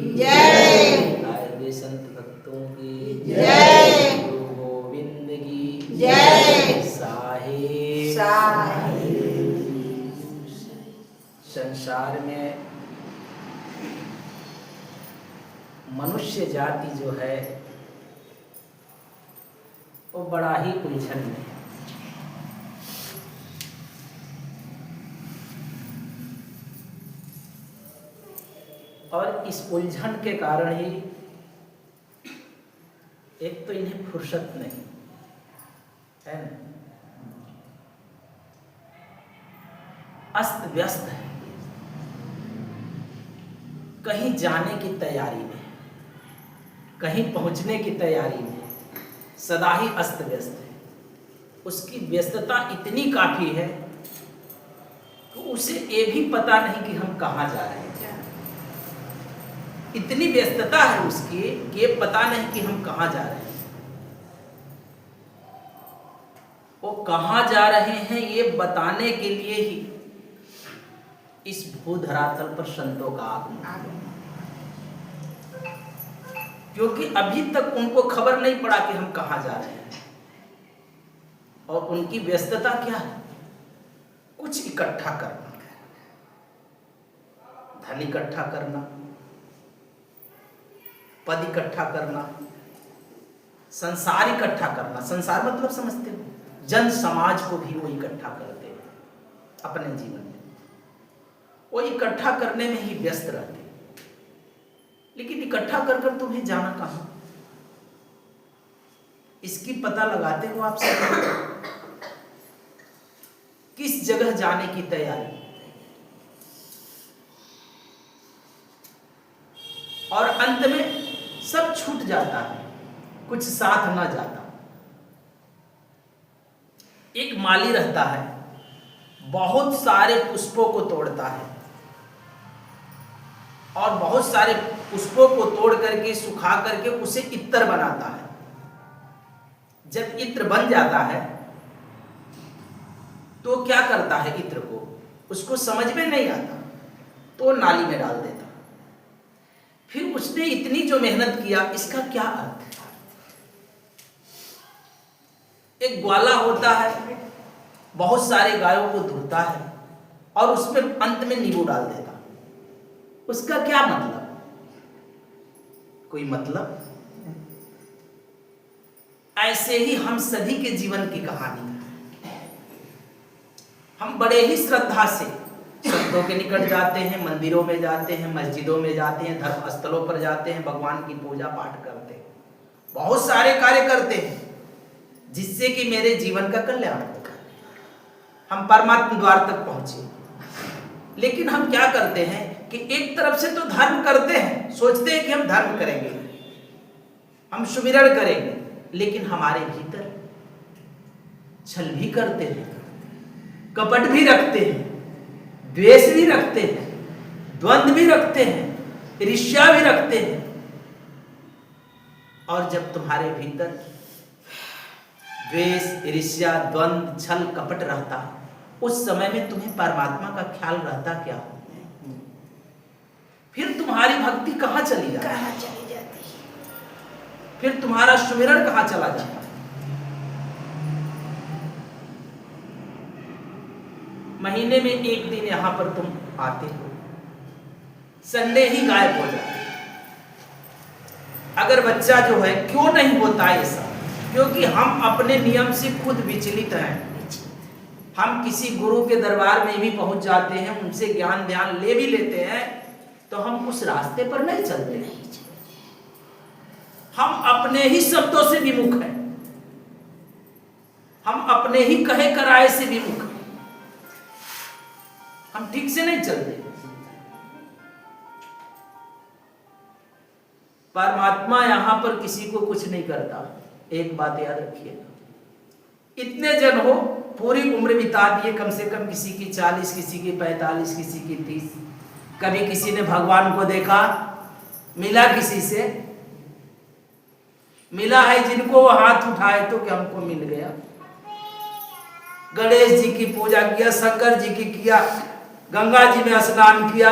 जय। आए संत भक्तों की जय। गुरु गोविंद की जय। साहिब साहिब। संसार में मनुष्य जाति जो है वो बड़ा ही उलझन में है। और इस उलझन के कारण ही एक तो इन्हें फुर्सत नहीं है ना, अस्त व्यस्त है, कहीं जाने की तैयारी में, कहीं पहुंचने की तैयारी में, सदा ही अस्त व्यस्त है। उसकी व्यस्तता इतनी काफी है कि उसे ये भी पता नहीं कि हम कहाँ जा रहे हैं। इतनी व्यस्तता है उसकी कि ये पता नहीं कि हम कहाँ जा रहे हैं। वो कहाँ जा रहे हैं ये बताने के लिए ही इस भूधरातल पर संतों का आगमन, क्योंकि अभी तक उनको खबर नहीं पड़ा कि हम कहाँ जा रहे हैं। और उनकी व्यस्तता क्या है? कुछ इकट्ठा करना, धन इकट्ठा करना, पद इकट्ठा करना, संसार इकट्ठा करना। संसार मतलब समझते हो, जन समाज को भी वो इकट्ठा करते हैं अपने जीवन में। वो इकट्ठा करने में ही व्यस्त रहते हैं। लेकिन इकट्ठा कर कर तुम्हें जाना कहाँ, इसकी पता लगाते हो आप सब? किस जगह जाने की तैयारी? और अंत में सब छूट जाता है, कुछ साथ ना जाता। एक माली रहता है, बहुत सारे पुष्पों को तोड़ता है और बहुत सारे पुष्पों को तोड़ करके सुखा करके उसे इत्र बनाता है। जब इत्र बन जाता है तो क्या करता है? इत्र को उसको समझ में नहीं आता तो नाली में डाल देता। फिर उसने इतनी जो मेहनत किया, इसका क्या अर्थ है? एक ग्वाला होता है, बहुत सारे गायों को धुलता है और उसमें अंत में नींबू डाल देता। उसका क्या मतलब? कोई मतलब? ऐसे ही हम सभी के जीवन की कहानी है। हम बड़े ही श्रद्धा से संतों के निकट जाते हैं, मंदिरों में जाते हैं, मस्जिदों में जाते हैं, धर्म स्थलों पर जाते हैं, भगवान की पूजा पाठ करते हैं, बहुत सारे कार्य करते हैं जिससे कि मेरे जीवन का कल्याण होगा, हम परमात्मा द्वार तक पहुंचे। लेकिन हम क्या करते हैं कि एक तरफ से तो धर्म करते हैं, सोचते हैं कि हम धर्म करेंगे, हम सुमिरन करेंगे, लेकिन हमारे भीतर छल भी करते हैं, कपट भी रखते हैं, द्वेष भी रखते हैं, द्वंद्व भी रखते हैं, ईर्ष्या भी रखते हैं। और जब तुम्हारे भीतर द्वेष, ईर्ष्या, द्वंद्व, छल, कपट रहता, उस समय में तुम्हें परमात्मा का ख्याल रहता क्या? फिर तुम्हारी भक्ति कहाँ चली जाती? फिर तुम्हारा सुमिरन कहाँ चला जाता? महीने में एक दिन यहां पर तुम आते हो, संडे ही गायब हो जाते। अगर बच्चा जो है, क्यों नहीं होता ऐसा? क्योंकि हम अपने नियम से खुद विचलित हैं। हम किसी गुरु के दरबार में भी पहुंच जाते हैं, उनसे ज्ञान ध्यान ले भी लेते हैं, तो हम उस रास्ते पर नहीं चलते। हम अपने ही शब्दों से विमुख हैं, हम अपने ही कहे कराए से विमुख हैं, हम ठीक से नहीं चलते। परमात्मा यहां पर किसी को कुछ नहीं करता। एक बात याद रखिएगा, इतने जन हो, पूरी उम्र बिता दिए, कम से कम किसी की 40, किसी की 45, किसी की 30। कभी किसी ने भगवान को देखा? मिला किसी से? मिला है जिनको वो हाथ उठाए तो क्या हमको मिल गया? गणेश जी की पूजा किया, शंकर जी की किया, गंगा जी में स्नान किया,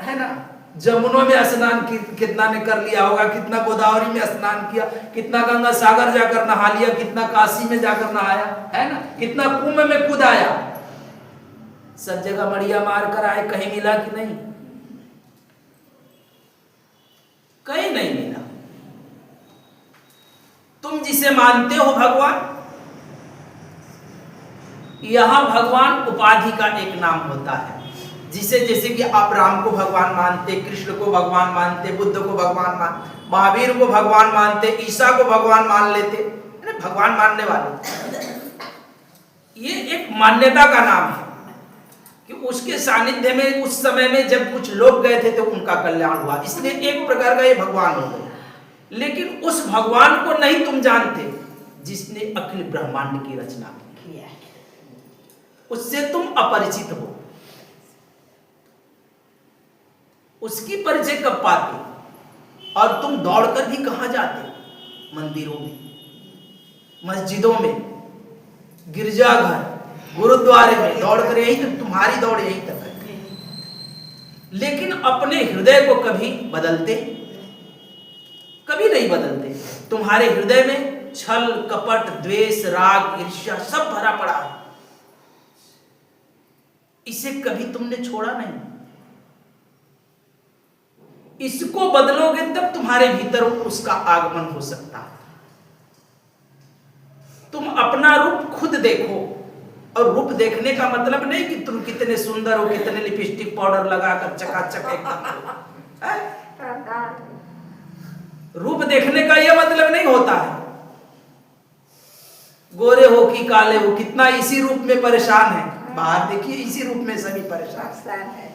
है ना? जमुनों में स्नान कितना ने कर लिया होगा, कितना गोदावरी में स्नान किया, कितना गंगा सागर जाकर नहा लिया, कितना काशी में जाकर नहाया है ना, कितना कुंभ में कूद आया। सब जगह मड़िया मार कर आए, कहीं मिला कि नहीं? कहीं नहीं मिला। तुम जिसे मानते हो भगवान, यहां भगवान उपाधि का एक नाम होता है। जिसे जैसे कि आप राम को भगवान मानते, कृष्ण को भगवान मानते, बुद्ध को भगवान मानते, महावीर को भगवान मानते, ईसा को भगवान मान लेते, अरे भगवान मानने वाले, ये एक मान्यता का नाम है कि उसके सानिध्य में उस समय में जब कुछ लोग गए थे तो उनका कल्याण हुआ, इसलिए एक प्रकार का ये भगवान हो गए। लेकिन उस भगवान को नहीं तुम जानते जिसने अखिल ब्रह्मांड की रचना की है, उससे तुम अपरिचित हो। उसकी परिचय कब पाते? और तुम दौड़कर भी कहां जाते? मंदिरों में, मस्जिदों में, गिरजाघर, गुरुद्वारे में दौड़कर, यही तक तुम्हारी दौड़ यही तक है। लेकिन अपने हृदय को कभी बदलते? कभी नहीं बदलते। तुम्हारे हृदय में छल, कपट, द्वेष, राग, ईर्ष्या सब भरा पड़ा है। इसे कभी तुमने छोड़ा नहीं। इसको बदलोगे तब तुम्हारे भीतर उसका आगमन हो सकता है। तुम अपना रूप खुद देखो, और रूप देखने का मतलब नहीं कि तुम कितने सुंदर हो, कितने लिपस्टिक पाउडर लगाकर चकाचक एकदम। रूप देखने का यह मतलब नहीं होता है गोरे हो कि काले हो, कितना इसी रूप में परेशान है। बाहर देखिए, इसी रूप में सभी परेशान है।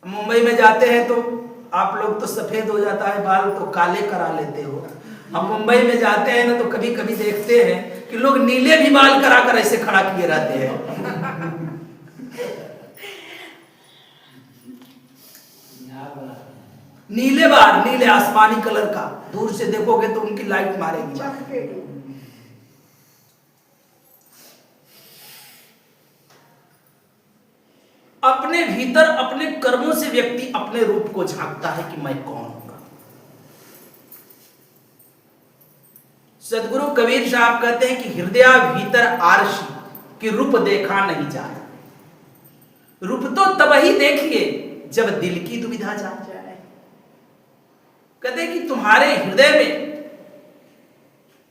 मुंबई में जाते हैं तो आप लोग तो सफेद हो जाता है बाल, तो काले करा लेते हो। हम मुंबई में जाते हैं ना तो कभी कभी देखते हैं कि लोग नीले भी बाल कराकर ऐसे खड़ा किए रहते हैं। नीले बाल, नीले आसमानी कलर का, दूर से देखोगे तो उनकी लाइट मारेगी। अपने भीतर अपने कर्मों से व्यक्ति अपने रूप को झांकता है कि मैं कौन हूं। सदगुरु कबीर साहब कहते हैं कि हृदय भीतर आरसी कि रूप देखा नहीं जाए। रूप तो तब ही देखिए जब दिल की दुविधा जाए। कहते हैं कि तुम्हारे हृदय में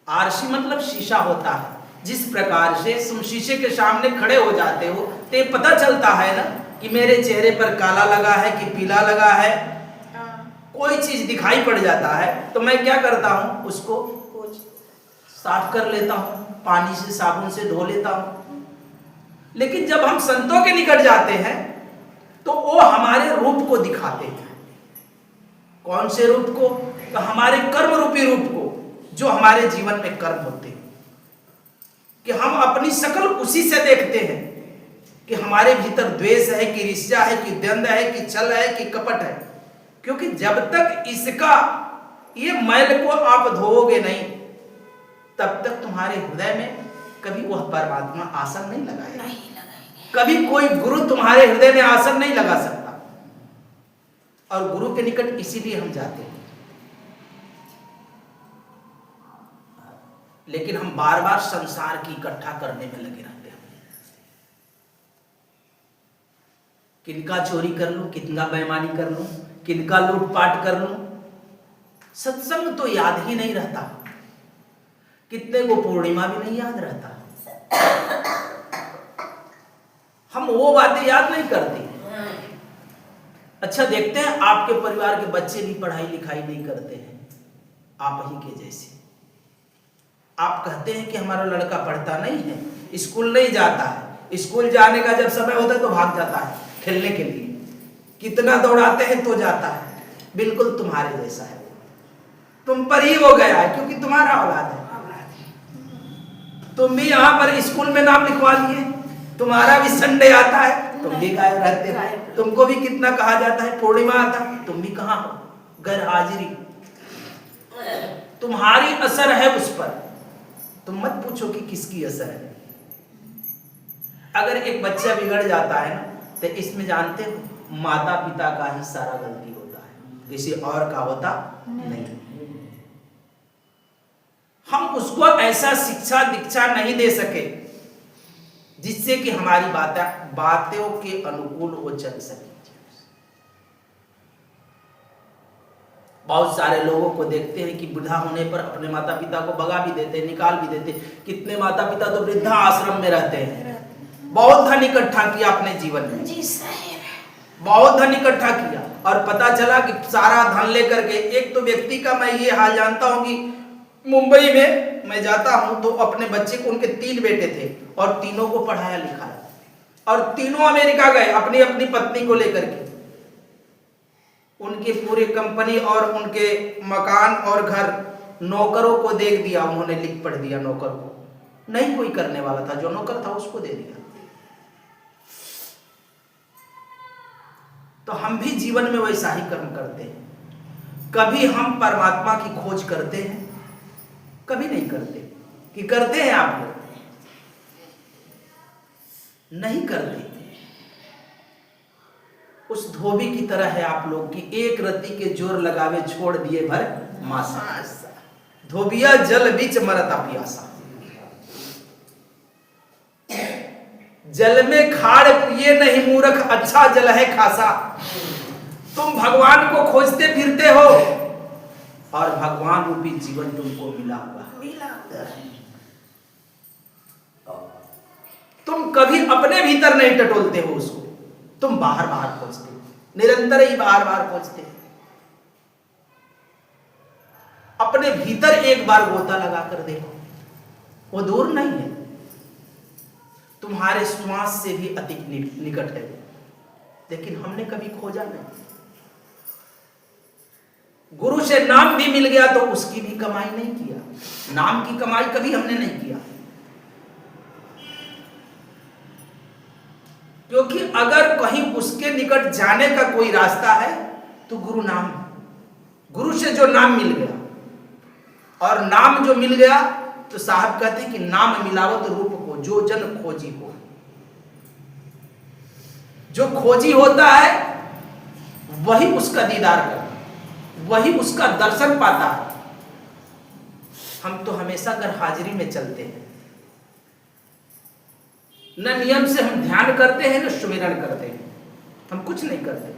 आरसी मतलब शीशा होता है। जिस प्रकार से तुम शीशे के सामने खड़े हो जाते हो तो पता चलता है ना कि मेरे चेहरे पर काला लगा है कि पीला लगा है, कोई चीज दिखाई पड़ जाता है तो मैं क्या करता हूं, उसको साफ कर लेता हूं, पानी से साबुन से धो लेता हूं। लेकिन जब हम संतों के निकट जाते हैं तो वो हमारे रूप को दिखाते हैं। कौन से रूप को? तो हमारे कर्म रूपी रूप को, जो हमारे जीवन में कर्म होते हैं, कि हम अपनी शकल उसी से देखते हैं कि हमारे भीतर द्वेष है कि ईर्ष्या है कि द्वंद्व है कि छल है कि कपट है। क्योंकि जब तक इसका ये मैल को आप धोओगे नहीं तब तक तुम्हारे हृदय में कभी वह परमात्मा आसन नहीं लगाएगा। कभी कोई गुरु तुम्हारे हृदय में आसन नहीं लगा सकता। और गुरु के निकट इसीलिए हम जाते हैं। लेकिन हम बार बार संसार की इकट्ठा करने में लगे रहते हैं। किनका चोरी कर लूं, कितना बेईमानी कर लूं, किनका लूटपाट कर लूं। सत्संग तो याद ही नहीं रहता। कितने को पूर्णिमा भी नहीं याद रहता। हम वो बातें याद नहीं करते। अच्छा, देखते हैं आपके परिवार के बच्चे भी पढ़ाई लिखाई नहीं करते हैं आप ही के जैसे। आप कहते हैं कि हमारा लड़का पढ़ता नहीं है, स्कूल नहीं जाता है। स्कूल जाने का जब समय होता है तो भाग जाता है खेलने के लिए। कितना दौड़ाते हैं तो जाता है। बिल्कुल तुम्हारे जैसा है। तुम पर ही वो गया है क्योंकि तुम्हारा औलाद है। तुम भी यहाँ पर स्कूल में नाम लिखवा लिए। तुम्हारा भी संडे आता है, तुम भी गायब रहते हो। तुमको भी कितना कहा जाता है पूर्णिमा आता है, तुम भी कहाँ हो, गैर हाजिरी। तुम्हारी असर है उस पर। तुम मत पूछो कि किसकी असर है। अगर एक बच्चा बिगड़ जाता है ना तो इसमें जानते हो माता पिता का ही सारा गलती होता है, किसी और का होता नहीं। हम उसको ऐसा शिक्षा दीक्षा नहीं दे सके जिससे कि हमारी बातों के अनुकूल वो चल सके। बहुत सारे लोगों को देखते हैं कि बुढ़ा होने पर अपने माता पिता को भगा भी देते, निकाल भी देते। कितने माता पिता तो वृद्धा आश्रम में रहते हैं। बहुत धन इकट्ठा किया अपने जीवन में, बहुत धन इकट्ठा किया और पता चला कि सारा धन लेकर के, एक तो व्यक्ति का मैं ये हाल जानता हूं कि मुंबई में मैं जाता हूं तो अपने बच्चे को, उनके 3 बेटे थे और तीनों को पढ़ाया लिखाया और तीनों अमेरिका गए अपनी अपनी पत्नी को लेकर के। उनके पूरे कंपनी और उनके मकान और घर नौकरों को दे दिया, उन्होंने लिख पढ़ दिया। नौकर को नहीं कोई करने वाला था, जो नौकर था उसको दे दिया। तो हम भी जीवन में वैसा ही कर्म करते हैं। कभी हम परमात्मा की खोज करते हैं, कभी नहीं करते। कि करते हैं आप लोग? नहीं करते। उस धोबी की तरह है आप लोग कि एक रत्ती के जोर लगावे छोड़ दिए भर मासा, धोबिया जल बीच मरता प्यासा। जल में खाड़ पिए नहीं मूर्ख, अच्छा जल है खासा। तुम भगवान को खोजते फिरते हो और भगवान रूपी जीवन तुमको मिला हुआ है। तुम कभी अपने भीतर नहीं टटोलते हो उसको, तुम बाहर बाहर खोजते हो, निरंतर ही बाहर बाहर खोजते हो। अपने भीतर एक बार गोता लगा कर देखो, वो दूर नहीं है, तुम्हारे श्वास से भी अधिक निकट है। लेकिन हमने कभी खोजा नहीं। गुरु से नाम भी मिल गया तो उसकी भी कमाई नहीं किया, नाम की कमाई कभी हमने नहीं किया। क्योंकि अगर कहीं उसके निकट जाने का कोई रास्ता है तो गुरु नाम, गुरु से जो नाम मिल गया और नाम जो मिल गया तो साहब कहते हैं कि नाम मिलावत रूप को जो जन खोजी हो। जो खोजी होता है वही उसका दीदार करता, वही उसका दर्शन पाता है। हम तो हमेशा घर हाजिरी में चलते हैं, न नियम से हम ध्यान करते हैं न सुमिरन करते हैं, हम कुछ नहीं करते।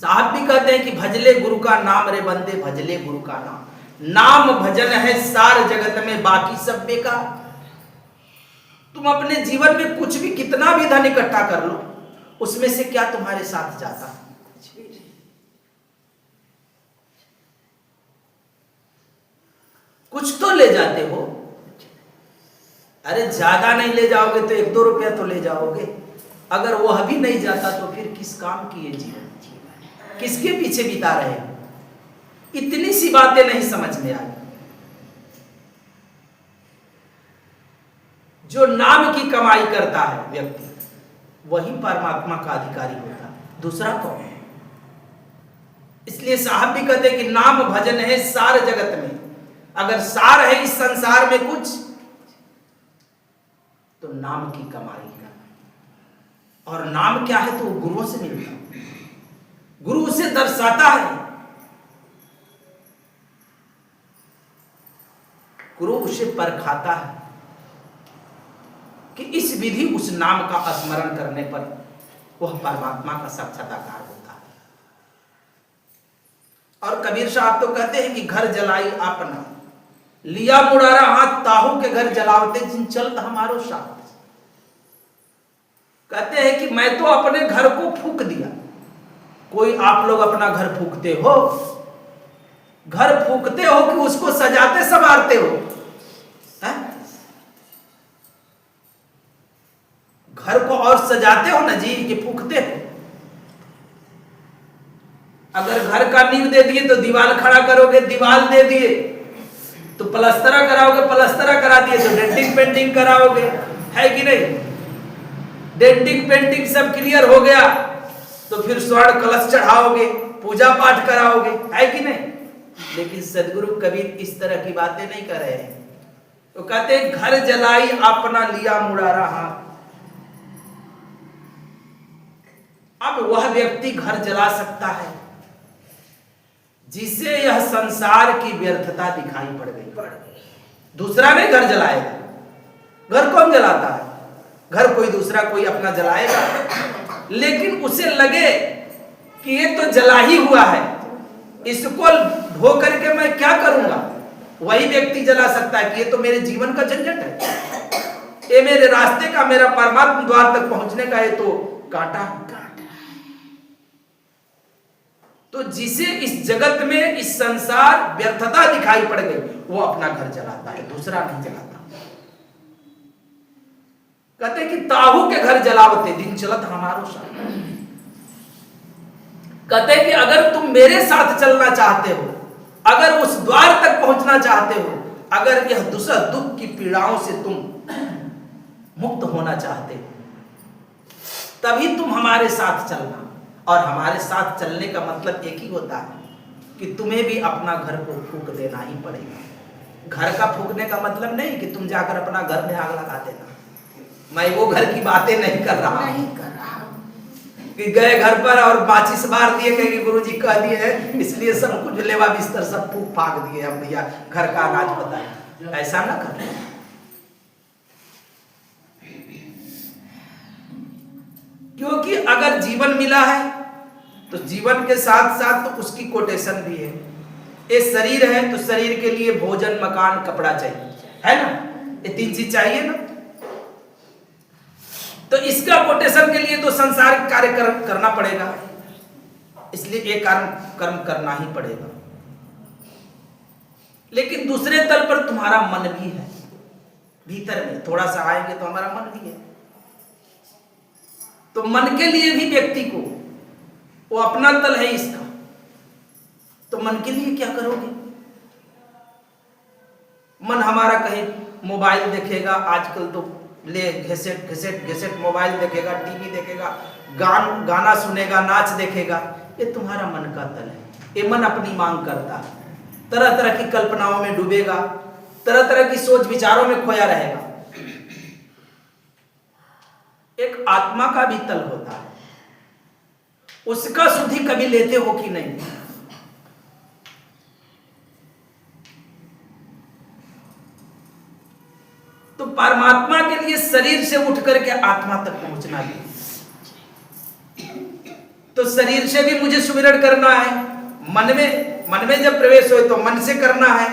साहब भी कहते हैं कि भजले गुरु का नाम रे बंदे, भजले गुरु का नाम। नाम भजन है सार जगत में, बाकी सब बेकार। तुम अपने जीवन में कुछ भी, कितना भी धन इकट्ठा कर लो, उसमें से क्या तुम्हारे साथ जाता? कुछ तो ले जाते हो। अरे ज्यादा नहीं ले जाओगे तो 1-2 रुपया तो ले जाओगे। अगर वो अभी नहीं जाता तो फिर किस काम की ये जीवन? किसके पीछे बिता रहे हो? इतनी सी बातें नहीं समझ में आई। जो नाम की कमाई करता है व्यक्ति, वही परमात्मा का अधिकारी होता है, दूसरा कौन है? इसलिए साहब भी कहते हैं कि नाम भजन है सार जगत में। अगर सार है इस संसार में कुछ, तो नाम की कमाई है। और नाम क्या है? तो वो गुरुओं से मिलता है, गुरु उसे दर्शाता है, गुरु उसे परखाता है कि इस विधि उस नाम का स्मरण करने पर वह परमात्मा का साक्षात्कार होता है। और कबीर साहब तो कहते हैं कि घर जलाई अपना, लिया मुरारा हाथ, ताहू के घर जलावते जिन चलत हमारो साथ। कहते हैं कि मैं तो अपने घर को फूंक दिया। कोई आप लोग अपना घर फूंकते हो? घर फूंकते हो कि उसको सजाते संवारते हो? घर को और सजाते हो ना जी, कि फूंकते हो? अगर घर का नींव दे दिए तो दीवार खड़ा करोगे, दीवार दे दिए तो प्लस्तरा कराओगे, प्लस्तरा करा दिए तो डेंटिंग पेंटिंग कराओगे, है कि नहीं? डेंटिंग पेंटिंग सब क्लियर हो गया तो फिर स्वर्ण कलश चढ़ाओगे, पूजा पाठ कराओगे, है कि नहीं? लेकिन सदगुरु कबीर इस तरह की बातें नहीं कर रहे हैं। तो कहते हैं घर जलाई अपना, लिया मुरारा हाथ। अब वह व्यक्ति घर जला सकता है जिसे यह संसार की व्यर्थता दिखाई पड़ गई। दूसरा नहीं घर जलाएगा। घर कौन जलाता है? घर कोई दूसरा कोई अपना जलाएगा, लेकिन उसे लगे कि ये तो जला ही हुआ है, इसको धो करके मैं क्या करूंगा। वही व्यक्ति जला सकता है कि ये तो मेरे जीवन का झंझट है, ये मेरे रास्ते का, मेरा परमात्मा द्वार तक पहुंचने का ये तो कांटा है। तो जिसे इस जगत में, इस संसार व्यर्थता दिखाई पड़ गई, वो अपना घर जलाता है, दूसरा नहीं जलाता। कहते कि ताहू के घर जलावते दिन चलत हमारो साथ। कहते कि अगर तुम मेरे साथ चलना चाहते हो, अगर उस द्वार तक पहुंचना चाहते हो, अगर यह दूसरा दुख की पीड़ाओं से तुम मुक्त होना चाहते हो, तभी तुम हमारे साथ चलना। और हमारे साथ चलने का मतलब एक ही होता है कि तुम्हें भी अपना घर को फूंक देना ही पड़ेगा। घर का फूंकने का मतलब नहीं कि तुम जाकर अपना घर में आग लगा देना। मैं वो घर की बातें नहीं कर रहा कि गए घर पर और माचिस मार दिए, कहेंगे गुरुजी कह दिए हैं इसलिए सब कुछ लेवा बिस्तर सब फूंक फाक दिए हम भैया, घर का अनाज बताए। ऐसा ना कर। क्योंकि अगर जीवन मिला है तो जीवन के साथ साथ तो उसकी कोटेशन भी है। ये शरीर है तो शरीर के लिए भोजन, मकान, कपड़ा चाहिए, है ना? ये 3 चीज चाहिए ना। तो इसका कोटेशन के लिए तो संसार कार्य करना पड़ेगा, इसलिए एक कर्म करना ही पड़ेगा। लेकिन दूसरे तल पर तुम्हारा मन भी है, भीतर में थोड़ा सा आएंगे तो हमारा मन भी है। तो मन के लिए भी व्यक्ति को, वो अपना तल है इसका, तो मन के लिए क्या करोगे? मन हमारा कहीं मोबाइल देखेगा, आजकल तो ले घसेट घसेट घसेट मोबाइल देखेगा, टीवी देखेगा, गाना सुनेगा, नाच देखेगा। ये तुम्हारा मन का तल है। ये मन अपनी मांग करता है, तरह तरह की कल्पनाओं में डूबेगा, तरह तरह की सोच विचारों में खोया रहेगा। एक आत्मा का भी तल होता है, उसका सुधि कभी लेते हो कि नहीं? तो परमात्मा के लिए शरीर से उठ करके आत्मा तक पहुंचना भी, तो शरीर से भी मुझे सुमिरन करना है। मन में जब प्रवेश हो तो मन से करना है,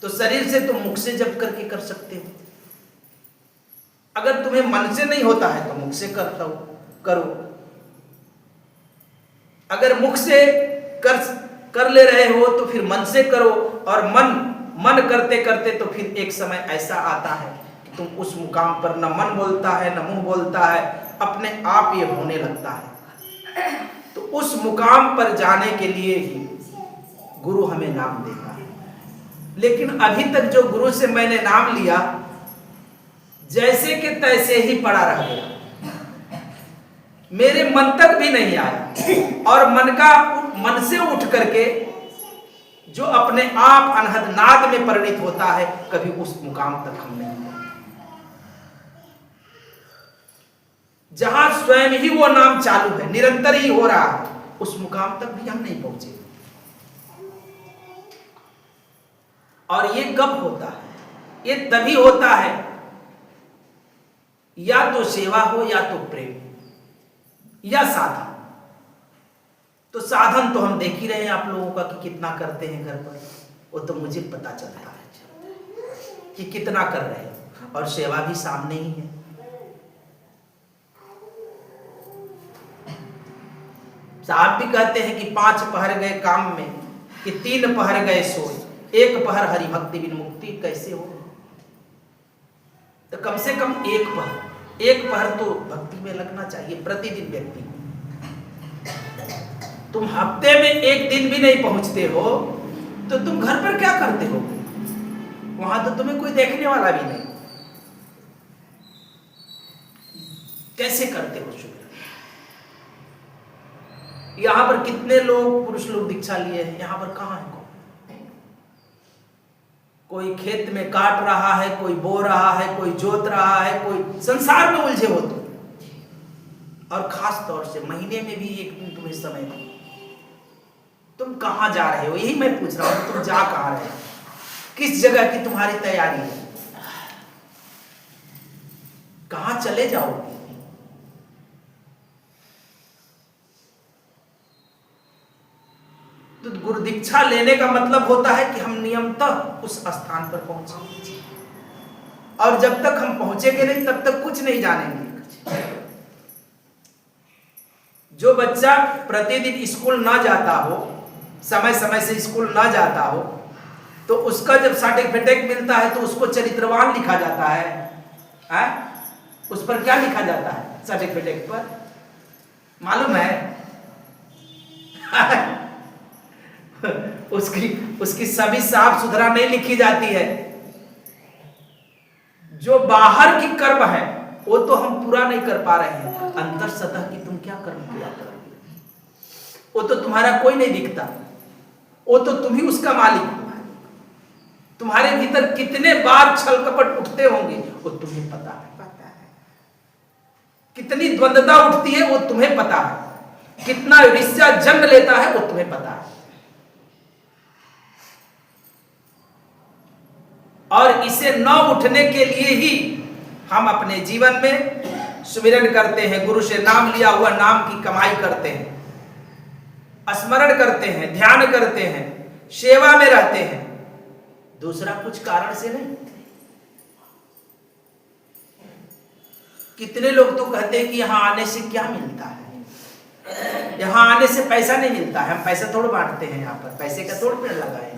तो शरीर से तो मुख से जप करके कर सकते हो। अगर तुम्हें मन से नहीं होता है तो मुख से करो। अगर मुख से कर ले रहे हो तो फिर मन से करो। और मन करते करते तो फिर एक समय ऐसा आता है कि तुम उस मुकाम पर न मन बोलता है न मुंह बोलता है, अपने आप ये होने लगता है। तो उस मुकाम पर जाने के लिए ही गुरु हमें नाम देता है। लेकिन अभी तक जो गुरु से मैंने नाम लिया, जैसे कि तैसे ही पड़ा रह गया, मेरे मन तक भी नहीं आया। और मन से उठ करके जो अपने आप अनहद नाद में परिणित होता है, कभी उस मुकाम तक हम नहीं पहुंचे। जहां स्वयं ही वो नाम चालू है, निरंतर ही हो रहा है, उस मुकाम तक भी हम नहीं पहुंचे। और ये कब होता है? ये तभी होता है या तो सेवा हो, या तो प्रेम, या साधन। तो साधन तो हम देख ही रहे हैं आप लोगों का कि कितना करते हैं घर पर, वो तो मुझे पता चलता है कि कितना कर रहे हैं। और सेवा भी सामने ही है। साहब भी कहते हैं कि 5 पहर गए काम में, कि 3 पहर गए सोए, 1 पहर हरि भक्ति बिन मुक्ति कैसे हो। तो कम से कम 1 पहर तो भक्ति में लगना चाहिए प्रतिदिन व्यक्ति। तुम हफ्ते में 1 दिन भी नहीं पहुंचते हो तो तुम घर पर क्या करते हो? वहां तो तुम्हें कोई देखने वाला भी नहीं। कैसे करते हो शुक्र? यहां पर कितने लोग, पुरुष लोग दीक्षा लिए हैं, यहां पर कहां है? कोई खेत में काट रहा है, कोई बो रहा है, कोई जोत रहा है, कोई संसार में उलझे हो। तो और खास तौर से महीने में भी एक दिन तुम्हें समय दो। तुम कहां जा रहे हो, यही मैं पूछ रहा हूं, तुम जा कहां रहे हो, किस जगह की तुम्हारी तैयारी है, कहां चले जाओगे? तो गुरु दीक्षा लेने का मतलब होता है कि हम नियमतः उस स्थान पर पहुंचे, और जब तक हम पहुंचेंगे नहीं तब तक कुछ नहीं जानेंगे। जो बच्चा प्रतिदिन स्कूल ना जाता हो, समय समय से स्कूल ना जाता हो, तो उसका जब सर्टिफिकेट मिलता है तो उसको चरित्रवान लिखा जाता है? उस पर क्या लिखा जाता है सर्टिफिकेट पर, मालूम है? उसकी सभी साफ सुथरा नहीं लिखी जाती है। जो बाहर की कर्म है वो तो हम पूरा नहीं कर पा रहे हैं, अंतर सतह की तुम क्या कर्म पूरा करोगे? वो तो तुम्हारा कोई नहीं दिखता, वो तो तुम ही उसका मालिक हो। तुम्हारे भीतर कितने बार छल कपट उठते होंगे वो तुम्हें पता है। कितनी द्वंद्वता उठती है वो तुम्हें पता है, कितना ईर्ष्या जन्म लेता है वो तुम्हें पता है। और इसे न उठने के लिए ही हम अपने जीवन में सुमिरन करते हैं, गुरु से नाम लिया हुआ नाम की कमाई करते हैं, स्मरण करते हैं, ध्यान करते हैं, सेवा में रहते हैं, दूसरा कुछ कारण से नहीं। कितने लोग तो कहते हैं कि यहां आने से क्या मिलता है, यहां आने से पैसा नहीं मिलता है, हम पैसा थोड़ा बांटते हैं, यहां पर पैसे का थोड़ा पेड़ लगाए।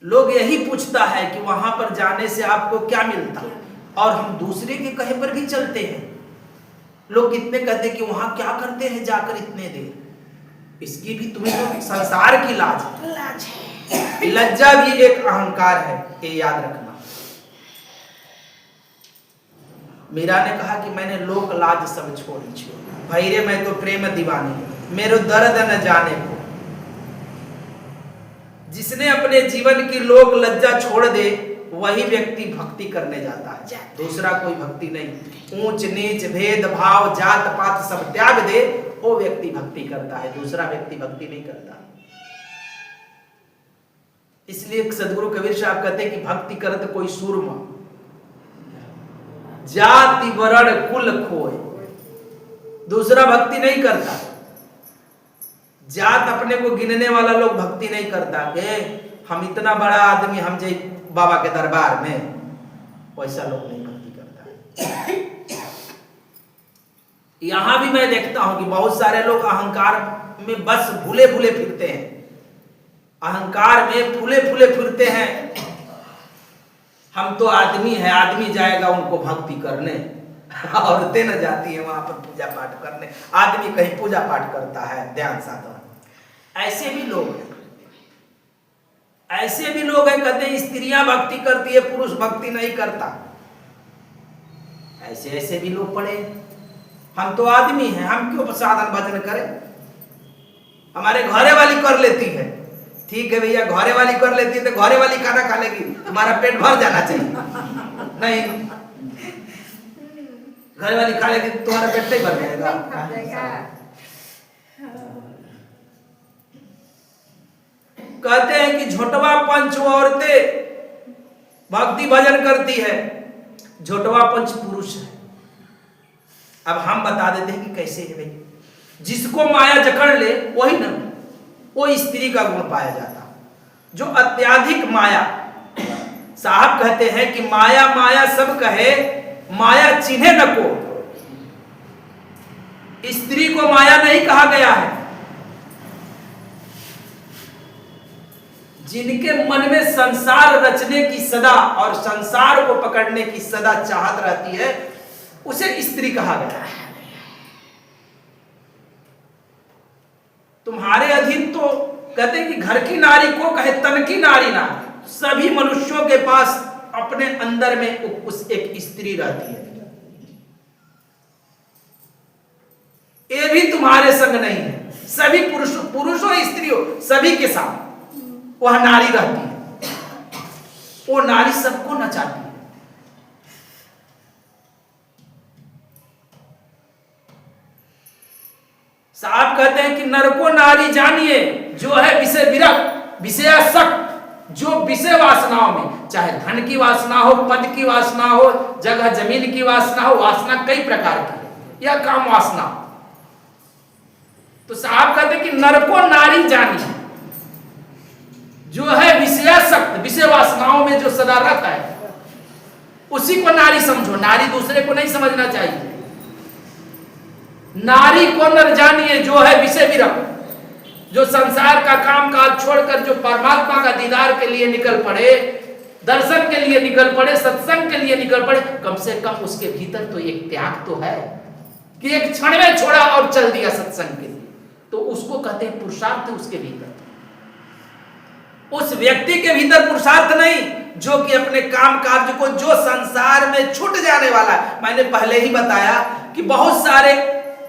लोग यही पूछता है कि वहां पर जाने से आपको क्या मिलता, और हम दूसरे के कहे पर भी चलते हैं। लोग कितने कहते हैं कि वहां क्या करते हैं जाकर इतने देर। इसकी भी तुम्हें तो संसार की लाज है, लज्जा भी एक अहंकार है, ये याद रखना। मीरा ने कहा कि मैंने लोक लाज सब छोड़ी, भैरे मैं तो प्रेम दीवानी, मेरो दर्द न जाने को। जिसने अपने जीवन की लोक लज्जा छोड़ दे वही व्यक्ति भक्ति करने जाता है, दूसरा कोई भक्ति नहीं। ऊंच नीच भेद भाव जात पात सब त्याग दे वो व्यक्ति भक्ति करता है, दूसरा व्यक्ति भक्ति नहीं करता। इसलिए सदगुरु कबीर साहब कहते हैं कि भक्ति करत कोई सूरमा, जाति वर्ण कुल खोए। दूसरा भक्ति नहीं करता, जात अपने को गिनने वाला लोग भक्ति नहीं करता कि हम इतना बड़ा आदमी, हम जे बाबा के दरबार में, वैसा लोग नहीं भक्ति करता। यहां भी मैं देखता हूं कि बहुत सारे लोग अहंकार में बस भूले भूले फिरते हैं, अहंकार में फूले फूले फिरते हैं। हम तो आदमी है, आदमी जाएगा उनको भक्ति करने, औरतें न जाती है वहां पर पूजा पाठ करने, आदमी कहीं पूजा पाठ करता है ध्यान साधन। ऐसे भी लोग हैं, ऐसे भी लोग हैं, कहते हैं स्त्रियां भक्ति करती है पुरुष भक्ति नहीं करता। ऐसे ऐसे भी लोग पड़े। हम तो आदमी हैं, हम क्यों साधन भजन करें? हमारे घरे वाली कर लेती है, ठीक है भैया, घरे वाली कर लेती है तो घरे वाली खाना खा लेगी, तुम्हारा पेट भर जाना चाहिए। नहीं, घरे वाली खा लेगी तो तुम्हारा पेट नहीं भर जाएगा। कहते हैं कि झोटवा पंच औरतें भक्ति भजन करती है, झोटवा पंच पुरुष है। अब हम बता देते हैं कि कैसे है भाई। जिसको माया जकड़ ले वही न, वो स्त्री का गुण पाया जाता। जो अत्याधिक माया, साहब कहते हैं कि माया माया सब कहे, माया चिन्हे न को। स्त्री को माया नहीं कहा गया है। जिनके मन में संसार रचने की सदा और संसार को पकड़ने की सदा चाहत रहती है उसे स्त्री कहा गया है। तुम्हारे अधीन तो कहते हैं कि घर की नारी को कहे तन की नारी ना, सभी मनुष्यों के पास अपने अंदर में उस एक स्त्री रहती है। ये भी तुम्हारे संग नहीं है। सभी पुरुषों स्त्रियों सभी के साथ वह नारी रहती है। वो नारी सबको नचाती है। साहब कहते हैं कि नर को नारी जानिए जो है विषय विरक्त, विषयासक्त, जो विषय वासनाओं में, चाहे धन की वासना हो, पद की वासना हो, जगह जमीन की वासना हो, वासना कई प्रकार की है, या काम वासना। तो साहब कहते हैं कि नर को नारी जानिए जो है विषयासक्त, विषय वासनाओं में जो सदा रहता है, उसी को नारी समझो। नारी दूसरे को नहीं समझना चाहिए। नारी को नर जानिए जो है विषय विरक्त, जो संसार का काम काज छोड़कर जो परमात्मा का दीदार के लिए निकल पड़े, दर्शन के लिए निकल पड़े, सत्संग के लिए निकल पड़े, कम से कम उसके भीतर तो एक त्याग तो है कि एक क्षण में छोड़ा और चल दिया सत्संग के लिए, तो उसको कहते हैं पुरुषार्थ उसके भीतर। उस व्यक्ति के भीतर पुरुषार्थ नहीं जो कि अपने काम काज को, जो संसार में छूट जाने वाला है। मैंने पहले ही बताया कि बहुत सारे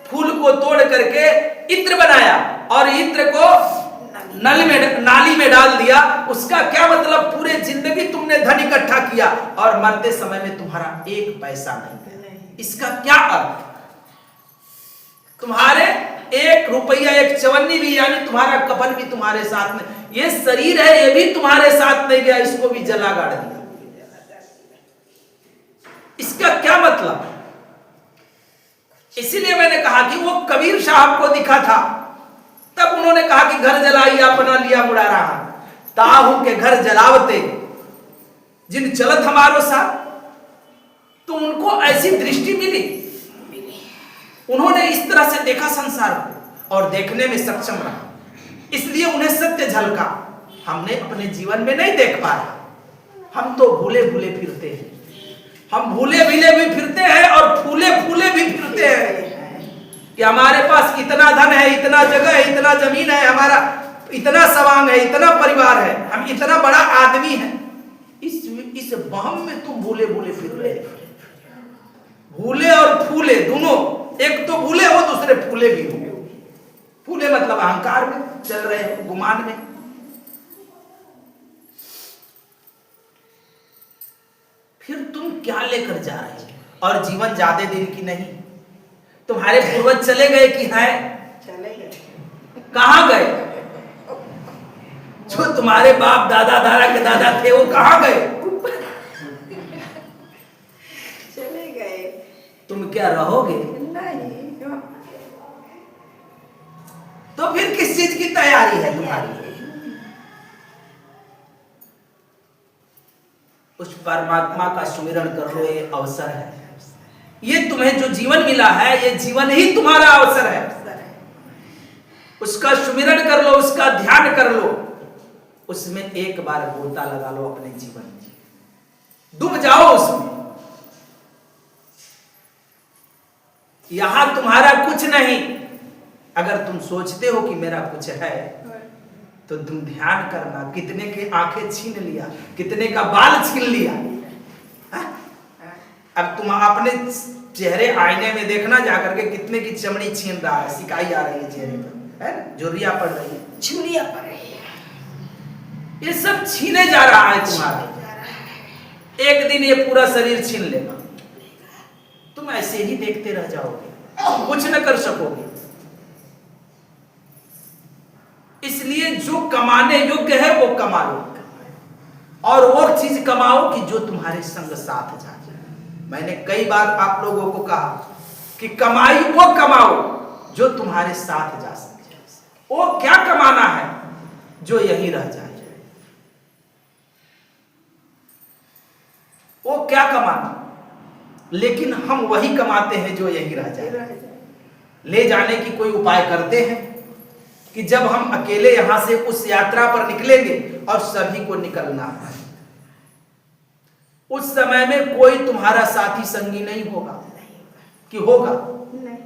फूल को तोड़ करके इत्र बनाया और इत्र को नाली में डाल दिया। उसका क्या मतलब? पूरे जिंदगी तुमने धन इकट्ठा किया और मरते समय में तुम्हारा एक पैसा नहीं गया। इसका क्या अर्थ? तुम्हारे एक रुपया, एक चवन्नी भी, यानी तुम्हारा कफन भी तुम्हारे साथ में, ये शरीर है ये भी तुम्हारे साथ नहीं गया, इसको भी जला गाड़ दिया। इसका क्या मतलब? इसीलिए मैंने कहा कि वो कबीर साहब को दिखा था, तब उन्होंने कहा कि घर जलाई अपना लिया मुड़ा रहा, ताहू के घर जलावते जिन चलत हमारो साथ। तो उनको ऐसी दृष्टि मिली, उन्होंने इस तरह से देखा संसार को और देखने में सक्षम रहा, इसलिए उन्हें सत्य झलका। हमने अपने जीवन में नहीं देख पाया, हम तो भूले भूले फिरते हैं, हम भूले भूले भी फिरते हैं और फूले फूले भी फिरते हैं कि हमारे पास इतना धन है, इतना जगह है, इतना जमीन है, हमारा इतना सवांग है, इतना परिवार है, हम इतना बड़ा आदमी है। इस बहम में तुम भूले भूले फिर रहे हो। भूले और फूले दोनों, एक तो भूले हो, दूसरे फूले भी हो। फूले मतलब अहंकार में चल रहे हो, गुमान में। फिर तुम क्या लेकर जा रहे हो? और जीवन ज्यादा दिन की नहीं। तुम्हारे पूर्वज चले गए कि हैं? चले गए। कहां गए? जो तुम्हारे बाप दादा दादा के दादा थे वो कहां गए? चले गए। तुम क्या रहोगे? नहीं। तो फिर किस चीज की तैयारी है तुम्हारी? उस परमात्मा का सुमिरन कर लो, ये अवसर है। ये तुम्हें जो जीवन मिला है, ये जीवन ही तुम्हारा अवसर है। उसका सुमिरन कर लो, उसका ध्यान कर लो, उसमें एक बार गोता लगा लो अपने जीवन में, डूब जाओ उसमें। यहां तुम्हारा कुछ नहीं। अगर तुम सोचते हो कि मेरा कुछ है, तो तुम ध्यान करना, कितने की आंखें छीन लिया, कितने का बाल छीन लिया। अब तुम अपने चेहरे आईने में देखना जाकर के, कितने की चमड़ी छीन रहा है, सिकाई आ रही है चेहरे पर, है ना, झुर्रियां पड़ रही है, छुरियां पड़ रही है, ये सब छीने जा रहा है तुम्हारे। एक दिन ये पूरा शरीर छीन लेगा, तुम ऐसे ही देखते रह जाओगे, कुछ न कर सकोगे। इसलिए जो कमाने योग्य है वो कमा लो, और वो चीज कमाओ कि जो तुम्हारे संग साथ जाए। मैंने कई बार आप लोगों को कहा कि कमाई वो कमाओ जो तुम्हारे साथ जा सके। वो क्या कमाना है? जो यहीं रह जाए। वो क्या कमाना? लेकिन हम वही कमाते हैं जो यहीं रह जाए। ले जाने की कोई उपाय करते हैं कि जब हम अकेले यहां से उस यात्रा पर निकलेंगे और सभी को निकलना है, उस समय में कोई तुम्हारा साथी संगी नहीं होगा कि होगा? नहीं।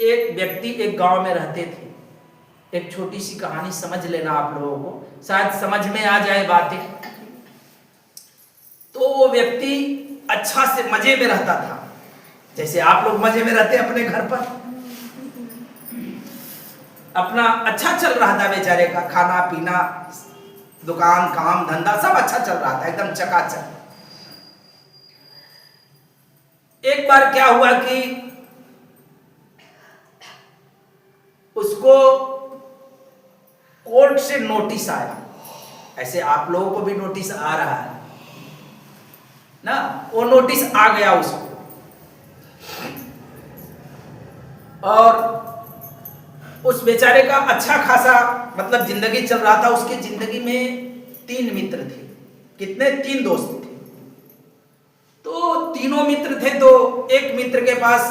एक व्यक्ति एक गांव में रहते थे। एक छोटी सी कहानी समझ लेना आप लोगों को, शायद समझ में आ जाए बातें। तो वो व्यक्ति अच्छा से मजे में रहता था, जैसे आप लोग मजे में रहते हैं अपने घर पर। अपना अच्छा चल रहा था बेचारे का, खाना पीना, दुकान, काम धंधा सब अच्छा चल रहा था, एकदम चकाचक। एक बार क्या हुआ कि उसको कोर्ट से नोटिस आया, ऐसे आप लोगों को भी नोटिस आ रहा है ना, वो नोटिस आ गया उसको। और उस बेचारे का अच्छा खासा मतलब जिंदगी चल रहा था। उसकी जिंदगी में 3 मित्र थे। कितने? 3 दोस्त थे। तो तीनों मित्र थे, तो एक मित्र के पास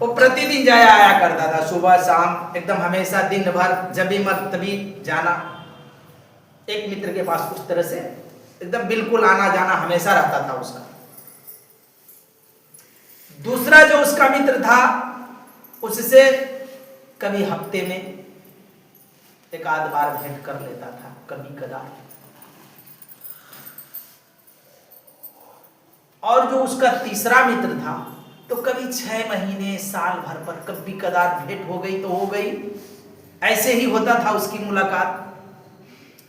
वो प्रतिदिन जाया आया करता था, सुबह शाम, एकदम हमेशा दिन भर, जब भी मत तभी जाना। एक मित्र के पास उस तरह से एकदम बिल्कुल आना जाना हमेशा रहता था उसका। दूसरा जो उसका मित्र था, उससे कभी हफ्ते में एक आध बार भेंट कर लेता था, कभी कदार। और जो उसका तीसरा मित्र था, तो कभी 6 महीने, साल भर पर कभी कदार भेंट हो गई तो हो गई, ऐसे ही होता था उसकी मुलाकात।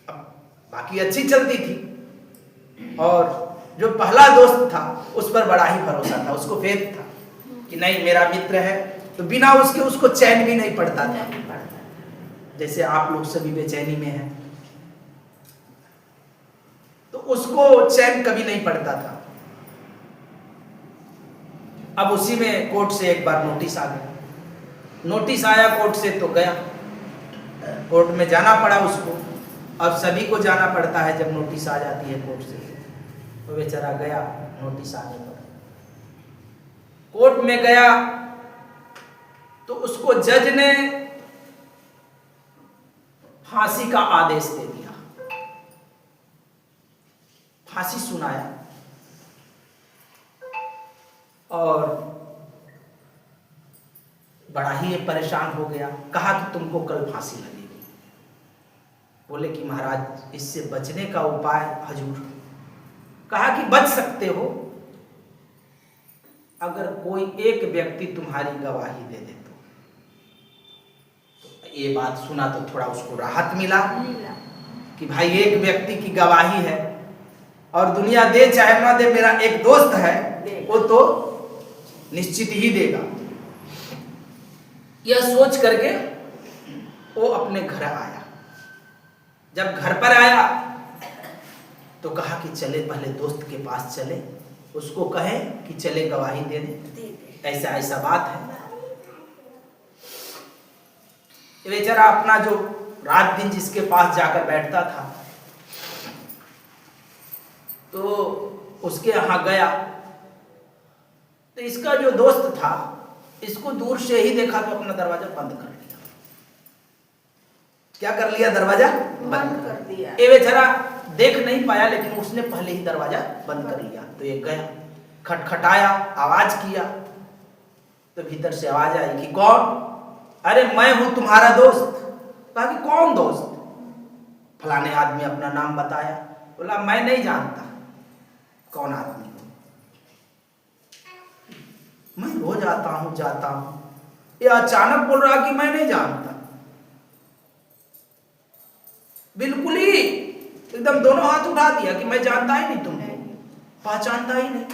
अब बाकी अच्छी चलती थी। और जो पहला दोस्त था उस पर बड़ा ही भरोसा था, उसको फेथ था कि नहीं मेरा मित्र है, तो बिना उसके उसको चैन भी नहीं पड़ता था, जैसे आप लोग सभी बेचैनी में हैं, तो उसको चैन कभी नहीं पड़ता था। अब उसी में कोर्ट से एक बार नोटिस आ गया। नोटिस आया कोर्ट से तो गया, कोर्ट में जाना पड़ा उसको। अब सभी को जाना पड़ता है जब नोटिस आ जाती है कोर्ट से, तो बेचारा गया नोटिस आने पर। कोर्ट में गया तो उसको जज ने फांसी का आदेश दे दिया, फांसी सुनाया। और बड़ा ही परेशान हो गया। कहा कि तुमको कल फांसी लगेगी। बोले कि महाराज इससे बचने का उपाय हजूर। कहा कि बच सकते हो अगर कोई एक व्यक्ति तुम्हारी गवाही दे दे तो। ये बात सुना तो थोड़ा उसको राहत मिला कि भाई एक व्यक्ति की गवाही है, और दुनिया दे चाहे ना दे, मेरा एक दोस्त है वो तो निश्चित ही देगा। यह सोच करके वो अपने घर आया। जब घर पर आया तो कहा कि चले पहले दोस्त के पास चले, उसको कहे कि चले गवाही दे दे, ऐसा ऐसा बात है। बेचारा अपना जो रात दिन जिसके पास जाकर बैठता था, तो उसके यहाँ गया। तो इसका जो दोस्त था, इसको दूर से ही देखा तो अपना दरवाजा बंद कर लिया। क्या कर लिया? दरवाजा बंद कर दिया। ये बेचारा देख नहीं पाया, लेकिन उसने पहले ही दरवाजा बंद कर लिया। तो ये गया, खटखटाया, आवाज किया, तो भीतर से आवाज आई कि कौन? अरे मैं हूं तुम्हारा दोस्त। कहा कि कौन दोस्त? फलाने आदमी अपना नाम बताया। बोला मैं नहीं जानता कौन आदमी हो, मैं रोज आता हूं जाता हूं। ये अचानक बोल रहा कि मैं नहीं जानता। बिल्कुल ही एकदम दोनों हाथ उठा दिया कि मैं जानता ही नहीं, तुमको पहचानता ही नहीं।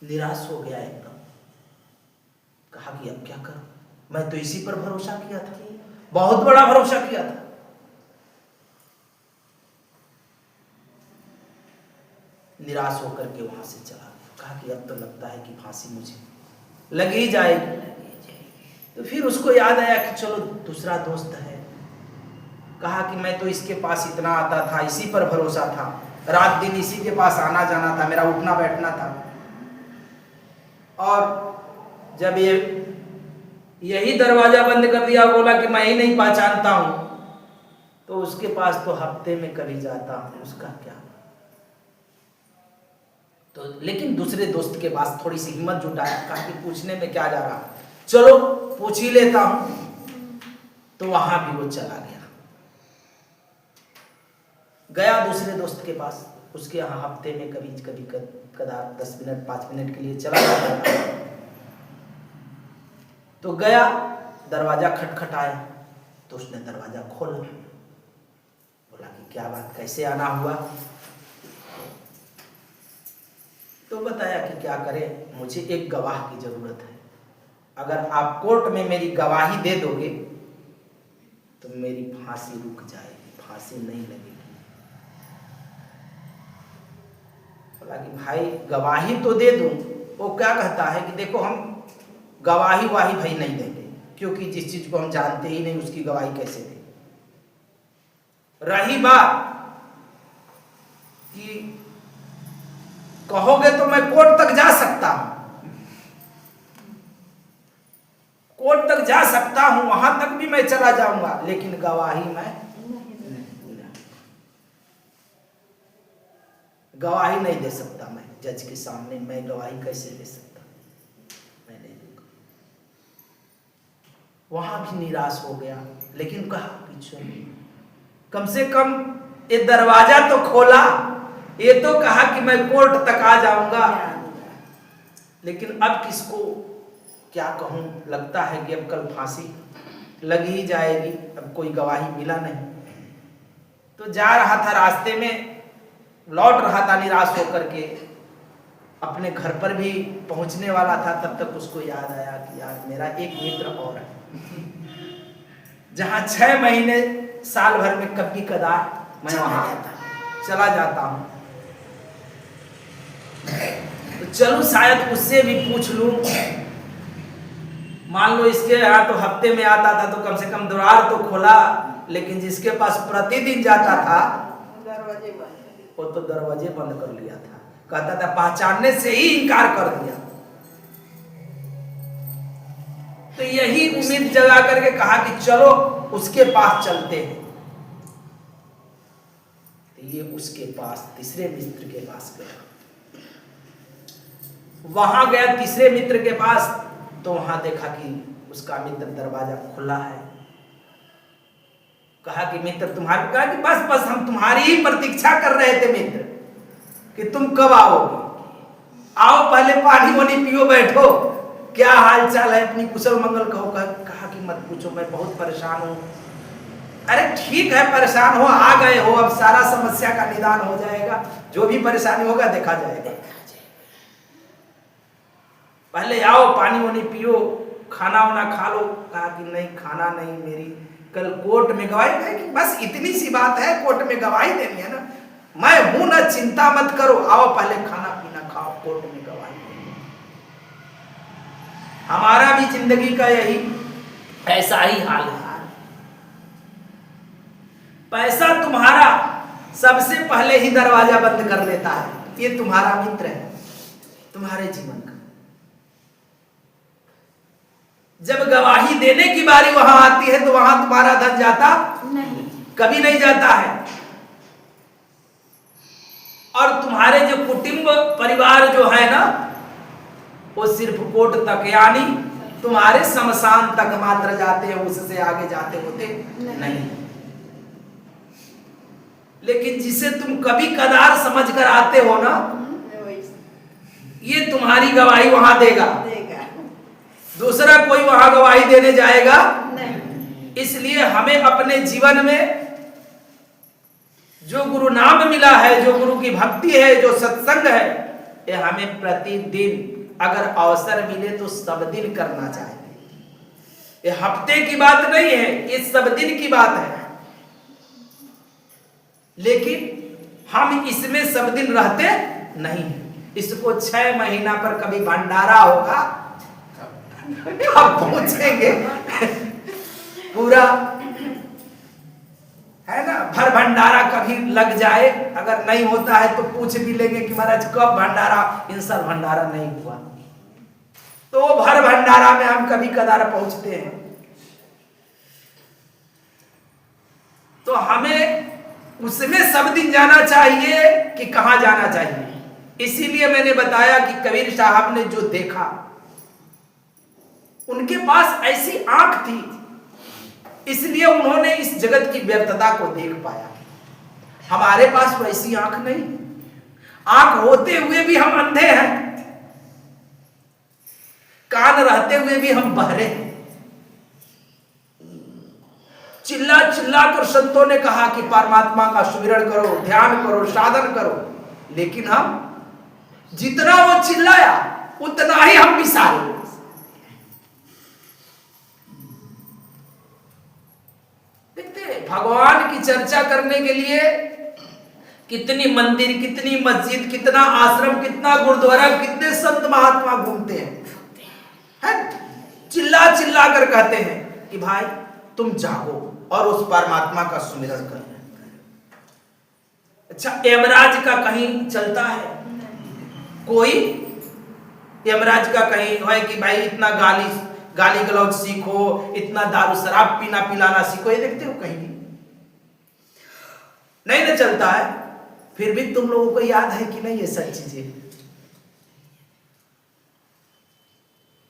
निराश हो गया एकदम। कहा कि अब क्या करूं, मैं तो इसी पर भरोसा किया था, बहुत बड़ा भरोसा किया था। निराश होकर के वहां से चला गया। कहा कि अब तो लगता है कि फांसी मुझे लग ही जाएगी। तो फिर उसको याद आया कि चलो दूसरा दोस्त है। कहा कि मैं तो इसके पास इतना आता था, इसी पर भरोसा था, रात दिन इसी के पास आना जाना था, मेरा उठना बैठना था। और जब यही दरवाजा बंद कर दिया, बोला कि मैं ही नहीं पहचानता हूं, तो उसके पास तो हफ्ते में कभी जाता हूं, उसका क्या। तो लेकिन दूसरे दोस्त के पास थोड़ी सी हिम्मत जुटाया। कहा कि पूछने में क्या जा रहा, चलो पूछ ही लेता हूं। तो वहां भी वो चला गया दूसरे दोस्त के पास। उसके यहाँ हफ्ते में कभी कभी कदार 10 मिनट 5 मिनट के लिए चला जाता था। तो गया, दरवाजा खटखटाया तो उसने दरवाजा खोला। बोला कि क्या बात, कैसे आना हुआ? तो बताया कि क्या करें, मुझे एक गवाह की जरूरत है। अगर आप कोर्ट में मेरी गवाही दे दोगे तो मेरी फांसी रुक जाएगी, फांसी नहीं लगेगी। बोला कि भाई गवाही तो दे दूं। वो क्या कहता है कि देखो हम गवाही वाही भाई नहीं देंगे, क्योंकि जिस चीज को हम जानते ही नहीं उसकी गवाही कैसे दें। रही बात कि कहोगे तो मैं कोर्ट तक जा सकता हूं, कोर्ट तक जा सकता हूं, वहां तक भी मैं चला जाऊंगा, लेकिन गवाही मैं गवाही नहीं दे सकता। मैं जज के सामने मैं गवाही कैसे दे सकता, मैं नहीं दूंगा। वहां भी निराश हो गया, लेकिन कहा कि चलो कम से कम ये दरवाजा तो खोला, ये तो कहा कि मैं कोर्ट तक आ जाऊंगा। लेकिन अब किसको क्या कहूं, लगता है कि अब कल फांसी लग ही जाएगी, अब कोई गवाही मिला नहीं। तो जा रहा था, रास्ते में लौट रहा था निराश होकर के, अपने घर पर भी पहुंचने वाला था, तब तक उसको याद आया कि यार मेरा एक मित्र और है, जहां 6 महीने साल भर में कभी कदार मैं वहां चला जाता हूं। तो चलूं शायद उससे भी पूछ लूं। मान लो इसके यहाँ तो हफ्ते में आता था तो कम से कम द्वार तो खोला, लेकिन जिसके पास प्रतिदिन जाता था दरवाजे बंद, वो तो दरवाजे बंद कर लिया था। कहता था पहचानने से ही इनकार कर दिया। तो यही उम्मीद जगा करके कहा कि चलो उसके पास चलते हैं। तो ये उसके पास, तीसरे मित्र के पास गया। वहां गया तीसरे मित्र के पास, तो वहां देखा कि उसका मित्र दरवाजा खुला है। कहा कि मित्र तुम्हारे, कहा कि बस बस हम तुम्हारी ही प्रतीक्षा कर रहे थे मित्र, कि तुम कब आओगे, आओ पहले पानी वानी पियो, बैठो, क्या हाल चाल है, अपनी कुशल मंगल कहो। कहा कि मत पूछो, मैं बहुत परेशान हूं। अरे ठीक है, परेशान हो, आ गए हो, अब सारा समस्या का निदान हो जाएगा, जो भी परेशानी होगा देखा जाएगा, पहले आओ पानी वानी पियो, खाना वाना खा लो। कहा कि नहीं खाना नहीं, मेरी कल कोर्ट में गवाही है, कि बस इतनी सी बात है, कोर्ट में गवाही देनी है ना, मैं हूं ना, चिंता मत करो, आओ पहले खाना पीना खाओ, कोर्ट में गवाही देनी। हमारा भी जिंदगी का यही ऐसा ही हाल है। पैसा तुम्हारा सबसे पहले ही दरवाजा बंद कर लेता है। ये तुम्हारा मित्र है तुम्हारे जीवन का। जब गवाही देने की बारी वहां आती है तो वहां तुम्हारा धन जाता नहीं, कभी नहीं जाता है। और तुम्हारे जो कुटुंब परिवार जो है ना, वो सिर्फ कोर्ट तक, यानी तुम्हारे शमशान तक मात्र जाते हैं, उससे आगे जाते होते नहीं। लेकिन जिसे तुम कभी कदार समझ कर आते हो ना, ये तुम्हारी गवाही वहां देगा, दूसरा कोई वहां गवाही देने जाएगा नहीं। इसलिए हमें अपने जीवन में जो गुरु नाम मिला है, जो गुरु की भक्ति है, जो सत्संग है, ये हमें प्रतिदिन अगर अवसर मिले तो सब दिन करना चाहिए। ये हफ्ते की बात नहीं है, ये सब दिन की बात है। लेकिन हम इसमें सब दिन रहते नहीं। इसको 6 महीना पर कभी भंडारा होगा, अब पहुंचेंगे पूरा, है ना, भर भंडारा कभी लग जाए, अगर नहीं होता है तो पूछ भी लेंगे कि महाराज कब भंडारा, इन साल भंडारा नहीं हुआ, तो वो भर भंडारा में हम कभी कदार पहुंचते हैं। तो हमें उसमें सब दिन जाना चाहिए कि कहां जाना चाहिए। इसीलिए मैंने बताया कि कबीर साहब ने जो देखा, उनके पास ऐसी आंख थी, इसलिए उन्होंने इस जगत की व्यर्थता को देख पाया। हमारे पास वैसी आंख नहीं, आंख होते हुए भी हम अंधे हैं। कान रहते हुए भी हम बहरे हैं। चिल्ला चिल्ला कर संतों ने कहा कि परमात्मा का सुमिरन करो, ध्यान करो, साधन करो, लेकिन हम जितना वो चिल्लाया उतना ही हम विसारे। देखते भगवान की चर्चा करने के लिए कितनी मंदिर, कितनी मस्जिद, कितना आश्रम, कितना गुरुद्वारा, कितने संत महात्मा घूमते हैं, चिल्ला चिल्ला कर कहते हैं कि भाई तुम जागो और उस परमात्मा का सुमिरन करो। अच्छा, यमराज का कहीं चलता है? कोई यमराज का कहीं है कि भाई इतना गाली गलौज सीखो, इतना दारू शराब पीना पिलाना सीखो, ये देखते हो कहीं नहीं ना चलता है। फिर भी तुम लोगों को याद है कि नहीं ये सब चीजें?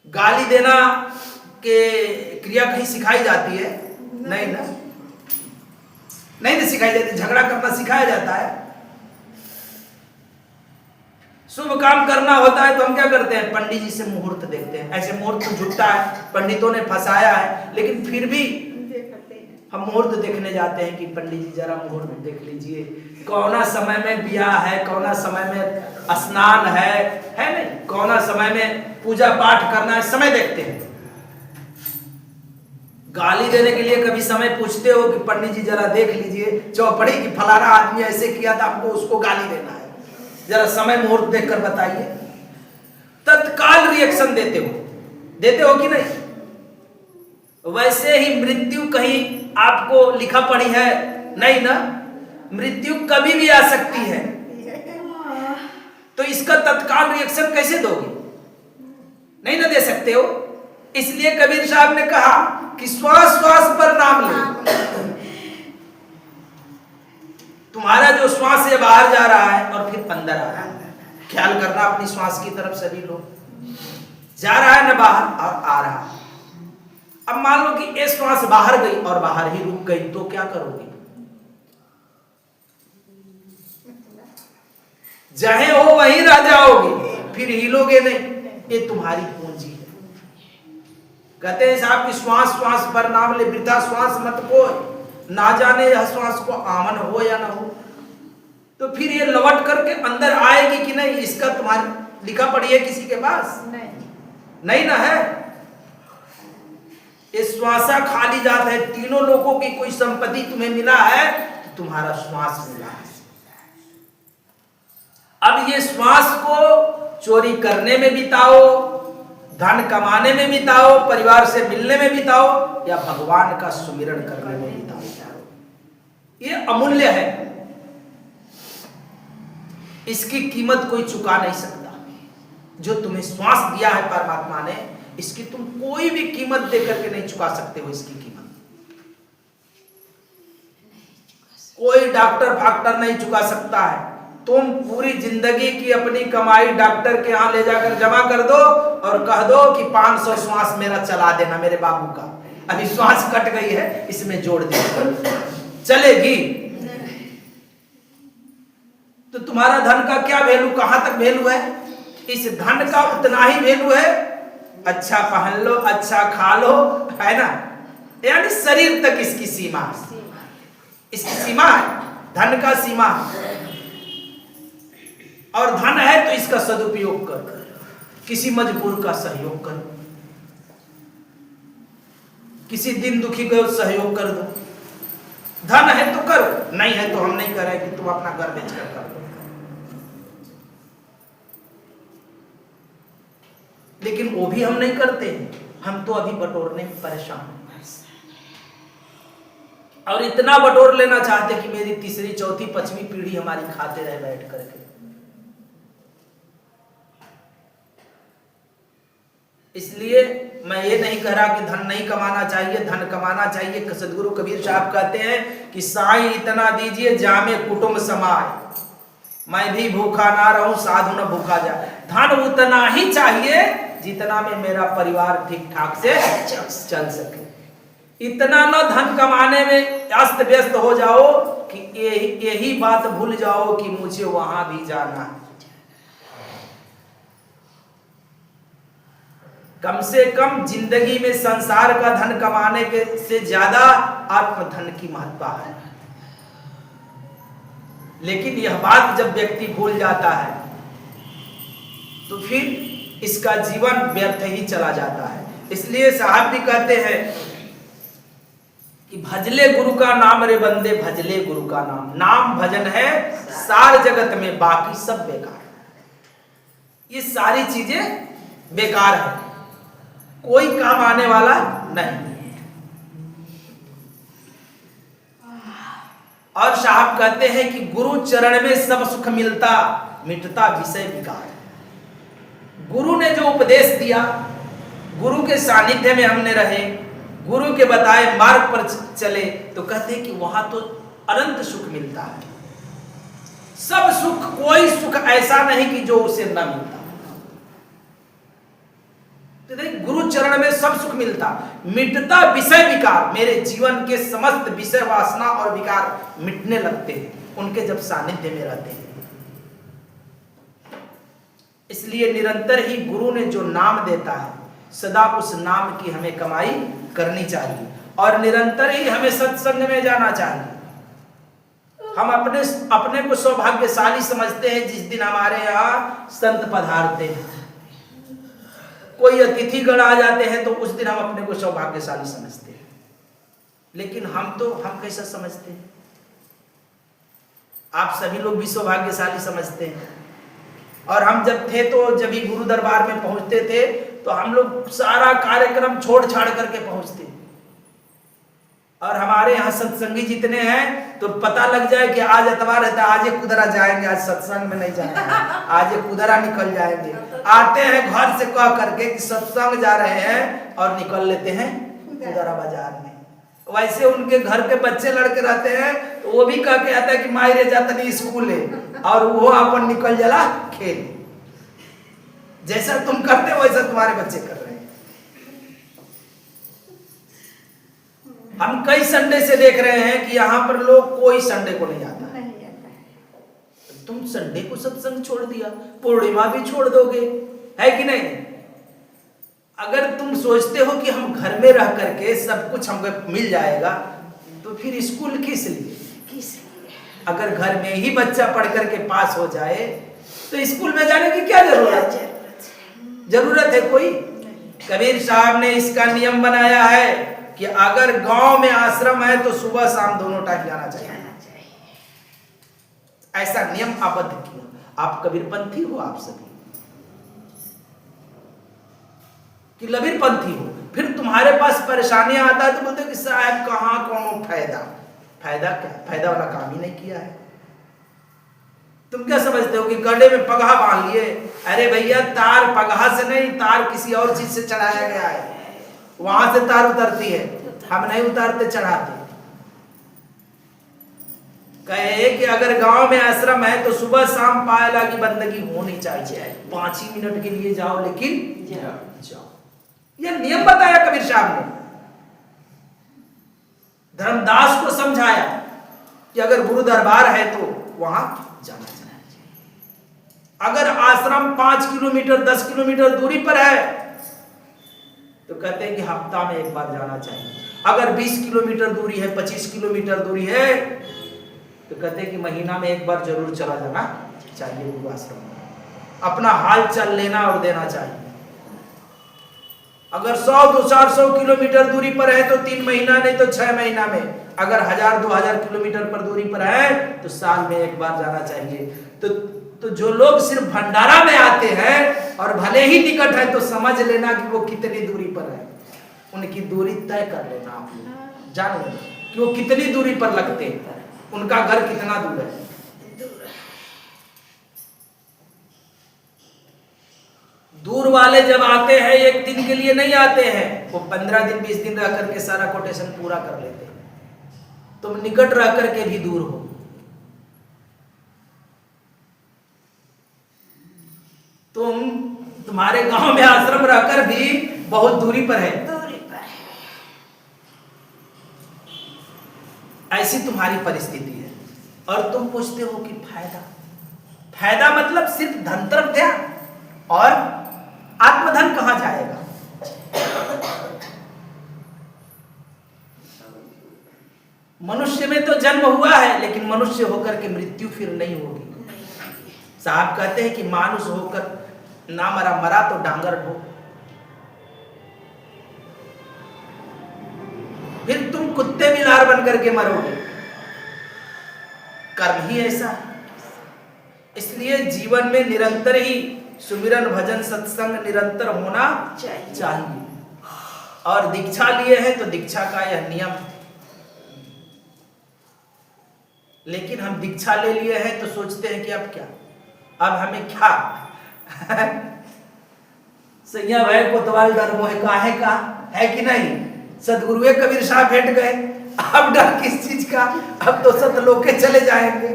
गाली देना के क्रिया कहीं सिखाई जाती है? नहीं ना, नहीं ना सिखाई जाती। झगड़ा करना सिखाया जाता है। शुभ काम करना होता है तो हम क्या करते हैं? पंडित जी से मुहूर्त देखते हैं। ऐसे मुहूर्त झूठा है, पंडितों ने फंसाया है, लेकिन फिर भी हम मुहूर्त देखने जाते हैं कि पंडित जी जरा मुहूर्त देख लीजिए, कौना समय में ब्याह है, कौना समय में स्नान है नहीं, कौना समय में पूजा पाठ करना है, समय देखते हैं। गाली देने के लिए कभी समय पूछते हो कि पंडित जी जरा देख लीजिए चौपड़ी की फलाना आदमी ऐसे किया था, हमको उसको गाली देना है, जरा समय मुहूर्त देखकर बताइए। तत्काल रिएक्शन देते हो कि नहीं? वैसे ही मृत्यु कहीं आपको लिखा पड़ी है? नहीं ना, मृत्यु कभी भी आ सकती है, तो इसका तत्काल रिएक्शन कैसे दोगे? नहीं ना दे सकते हो। इसलिए कबीर साहब ने कहा कि श्वास श्वास पर नाम ले। तुम्हारा जो श्वास है बाहर जा रहा है और फिर अंदर आ रहा है, ख्याल करना अपनी श्वास की तरफ। सभी लोग जा रहा है ना बाहर और आ रहा है। अब मान लो कि ये श्वास बाहर गई और बाहर ही रुक गई, तो क्या करोगे? जहां हो वहीं रह जाओगे, फिर हिलोगे नहीं। ये तुम्हारी पूंजी है। कहते हैं साहब कि श्वास श्वास पर नाम ले, वृथा श्वास मत कोय, ना जाने यह श्वास को आमन हो या ना हो। तो फिर ये लौट करके अंदर आएगी कि नहीं, इसका तुम्हारी लिखा पड़ी है किसी के पास? नहीं ना है। ये श्वासा खाली जात है। तीनों लोगों की कोई संपत्ति तुम्हें मिला है तो तुम्हारा श्वास मिला है। अब ये श्वास को चोरी करने में बिताओ, धन कमाने में बिताओ, परिवार से मिलने में बिताओ, या भगवान का सुमिरन करने में बिताओ, ये अमूल्य है। इसकी कीमत कोई चुका नहीं सकता। जो तुम्हें श्वास दिया है परमात्मा ने, इसकी तुम कोई भी कीमत देकर के नहीं चुका सकते हो। इसकी कीमत कोई डॉक्टर फाक्टर नहीं चुका सकता है। तुम पूरी जिंदगी की अपनी कमाई डॉक्टर के यहां ले जाकर जमा कर दो और कह दो कि 500 श्वास मेरा चला देना, मेरे बाबू का अभी श्वास कट गई है, इसमें जोड़ दे, चलेगी? तो तुम्हारा धन का क्या वैल्यू, कहां तक वैल्यू है? इस धन का उतना ही वैल्यू है। अच्छा पहन लो, अच्छा खा लो, है ना, यानी शरीर तक इसकी सीमा है। इसकी सीमा है, धन का सीमा है। और धन है तो इसका सदुपयोग कर, किसी मजबूर का सहयोग करो, किसी दिन दुखी को सहयोग कर दो। धन है तो करो, नहीं है तो हम नहीं कर रहे कि तुम अपना घर बेच कर दो। लेकिन वो भी हम नहीं करते। हम तो अभी बटोरने में परेशान हैं और इतना बटोर लेना चाहते कि मेरी तीसरी चौथी पांचवी पीढ़ी हमारी खाते रहे बैठ करके। इसलिए मैं ये नहीं कह रहा कि धन नहीं कमाना चाहिए, धन कमाना चाहिए। सदगुरु कबीर साहब कहते हैं कि साईं इतना दीजिए जामे कुटुंब समाए, मैं भी भूखा ना रहूं साधु न भूखा जा। धन उतना ही चाहिए जितना में मेरा परिवार ठीक ठाक से चल सके। इतना न धन कमाने में अस्त व्यस्त हो जाओ कि यही बात भूल जाओ कि मुझे वहां भी जाना है। कम से कम जिंदगी में संसार का धन कमाने के से ज्यादा आत्मधन की महत्ता है। लेकिन यह बात जब व्यक्ति भूल जाता है तो फिर इसका जीवन व्यर्थ ही चला जाता है। इसलिए साहब भी कहते हैं कि भजले गुरु का नाम रे बंदे, भजले गुरु का नाम। नाम भजन है सार जगत में, बाकी सब बेकार। ये सारी चीजें बेकार है, कोई काम आने वाला नहीं। और साहब कहते हैं कि गुरु चरण में सब सुख मिलता, मिटता विषय विकार। गुरु ने जो उपदेश दिया, गुरु के सानिध्य में हमने रहे, गुरु के बताए मार्ग पर चले, तो कहते हैं कि वहां तो अनंत सुख मिलता है। सब सुख, कोई सुख ऐसा नहीं कि जो उसे न मिलता। तो गुरु चरण में सब सुख मिलता, मिटता विषय विकार। मेरे जीवन के समस्त विषय वासना और विकार मिटने लगते हैं उनके जब सानिध्य में रहते हैं। इसलिए निरंतर ही गुरु ने जो नाम देता है, सदा उस नाम की हमें कमाई करनी चाहिए और निरंतर ही हमें सत्संग में जाना चाहिए। हम अपने को सौभाग्यशाली समझते हैं जिस दिन हमारे यहाँ संत पधारते हैं, कोई अतिथि गण आ जाते हैं तो उस दिन हम अपने को सौभाग्यशाली समझते हैं। लेकिन हम कैसा समझते हैं? आप सभी लोग भी सौभाग्यशाली समझते हैं। और हम जब थे तो जब भी गुरु दरबार में पहुंचते थे तो हम लोग सारा कार्यक्रम छोड़ छाड़ करके पहुंचते। और हमारे यहाँ सत्संगी जितने हैं तो पता लग जाए कि आज एतवार है, आज ये कुदरा जाएंगे, आज सत्संग में नहीं जाएंगे, आज ये कुदरा निकल जाएंगे। आते हैं घर से कह करके कि सत्संग जा रहे हैं और निकल लेते हैं कुदरा बाजार में। वैसे उनके घर के बच्चे लड़के रहते हैं तो वो भी कह के आता है कि माई रे जाता नहीं स्कूल है, और वो अपन निकल जला खेल। जैसा तुम करते हो वैसा तुम्हारे बच्चे कर रहे हैं। हम कई संडे से देख रहे हैं कि यहाँ पर लोग कोई संडे को नहीं आता। तुम संडे को सत्संग छोड़ दिया, पूर्णिमा भी छोड़ दोगे, है कि नहीं? अगर तुम सोचते हो कि हम घर में रह करके सब कुछ हमको मिल जाएगा तो फिर स्कूल किस लिए? अगर घर में ही बच्चा पढ़ करके पास हो जाए तो स्कूल में जाने की क्या जरूरत है कोई? कबीर साहब ने इसका नियम बनाया है कि अगर गांव में आश्रम है तो सुबह शाम दोनों टाइम जाना चाहिए। ऐसा नियम आबद्ध किया। आप कबीरपंथी हो, आप सभी कि लबीरपंथी हो, फिर तुम्हारे पास परेशानियां आता है तो बोलते कि साहब कहां कौन फायदा क्या? फायदा वाला काम ही नहीं किया है। तुम क्या समझते हो कि गले में पगहा बांध लिए? अरे भैया, तार पगहा से नहीं, तार किसी और चीज से चढ़ाया गया है, वहां से तार उतरती है, हम नहीं उतारते, चढ़ाते। कहे कि अगर गांव में आश्रम है तो सुबह शाम पायला की बंदगी होनी चाहिए। 5 ही मिनट के लिए जाओ, लेकिन जाओ। यह नियम बताया कबीर साहब ने। धर्मदास को समझाया कि अगर गुरु दरबार है तो वहां जाना चाहिए। अगर आश्रम 5 किलोमीटर 10 किलोमीटर दूरी पर है तो कहते हैं कि हफ्ता में एक बार जाना चाहिए। अगर 20 किलोमीटर दूरी है, 25 किलोमीटर दूरी है तो कहते हैं कि महीना में एक बार जरूर चला जाना चाहिए गुरु आश्रम में, अपना हाल चाल लेना और देना चाहिए। अगर 100-200 किलोमीटर दूरी पर है तो 3 महीना नहीं तो 6 महीना में, अगर 1000-2000 किलोमीटर पर दूरी पर है तो साल में एक बार जाना चाहिए। तो जो लोग सिर्फ भंडारा में आते हैं और भले ही टिकट है तो समझ लेना कि वो कितनी दूरी पर है, उनकी दूरी तय कर लेना। आप लोग जान लेना कि वो कितनी दूरी पर लगते हैं, उनका घर कितना दूर है। दूर वाले जब आते हैं एक दिन के लिए नहीं आते हैं, वो 15 दिन 20 दिन रह करके सारा कोटेशन पूरा कर लेते हैं। तुम निकट रह करके भी दूर हो। तुम्हारे गांव में आश्रम रहकर भी बहुत दूरी पर है, ऐसी तुम्हारी परिस्थिति है। और तुम पूछते हो कि फायदा मतलब सिर्फ धन तरफ ध्यान और आत्मधन कहां जाएगा? मनुष्य में तो जन्म हुआ है, लेकिन मनुष्य होकर के मृत्यु फिर नहीं होगी। साहब कहते हैं कि मानुष होकर ना मरा, मरा तो डांगर हो। फिर तुम कुत्ते बिलार बन करके मरोगे। कर्म ही ऐसा है। इसलिए जीवन में निरंतर ही सुमिरन भजन सत्संग निरंतर होना चाहिए। और दीक्षा लिए हैं तो दीक्षा का यह नियम है। लेकिन हम दीक्षा ले लिए हैं तो सोचते हैं कि अब क्या, अब हमें क्या सैया भाई कोतवाल डर मोह काहे का है कि नहीं। सदगुरुए कबीर साहब भेंट गए, अब डर किस चीज का, अब तो सतलोके चले जाएंगे।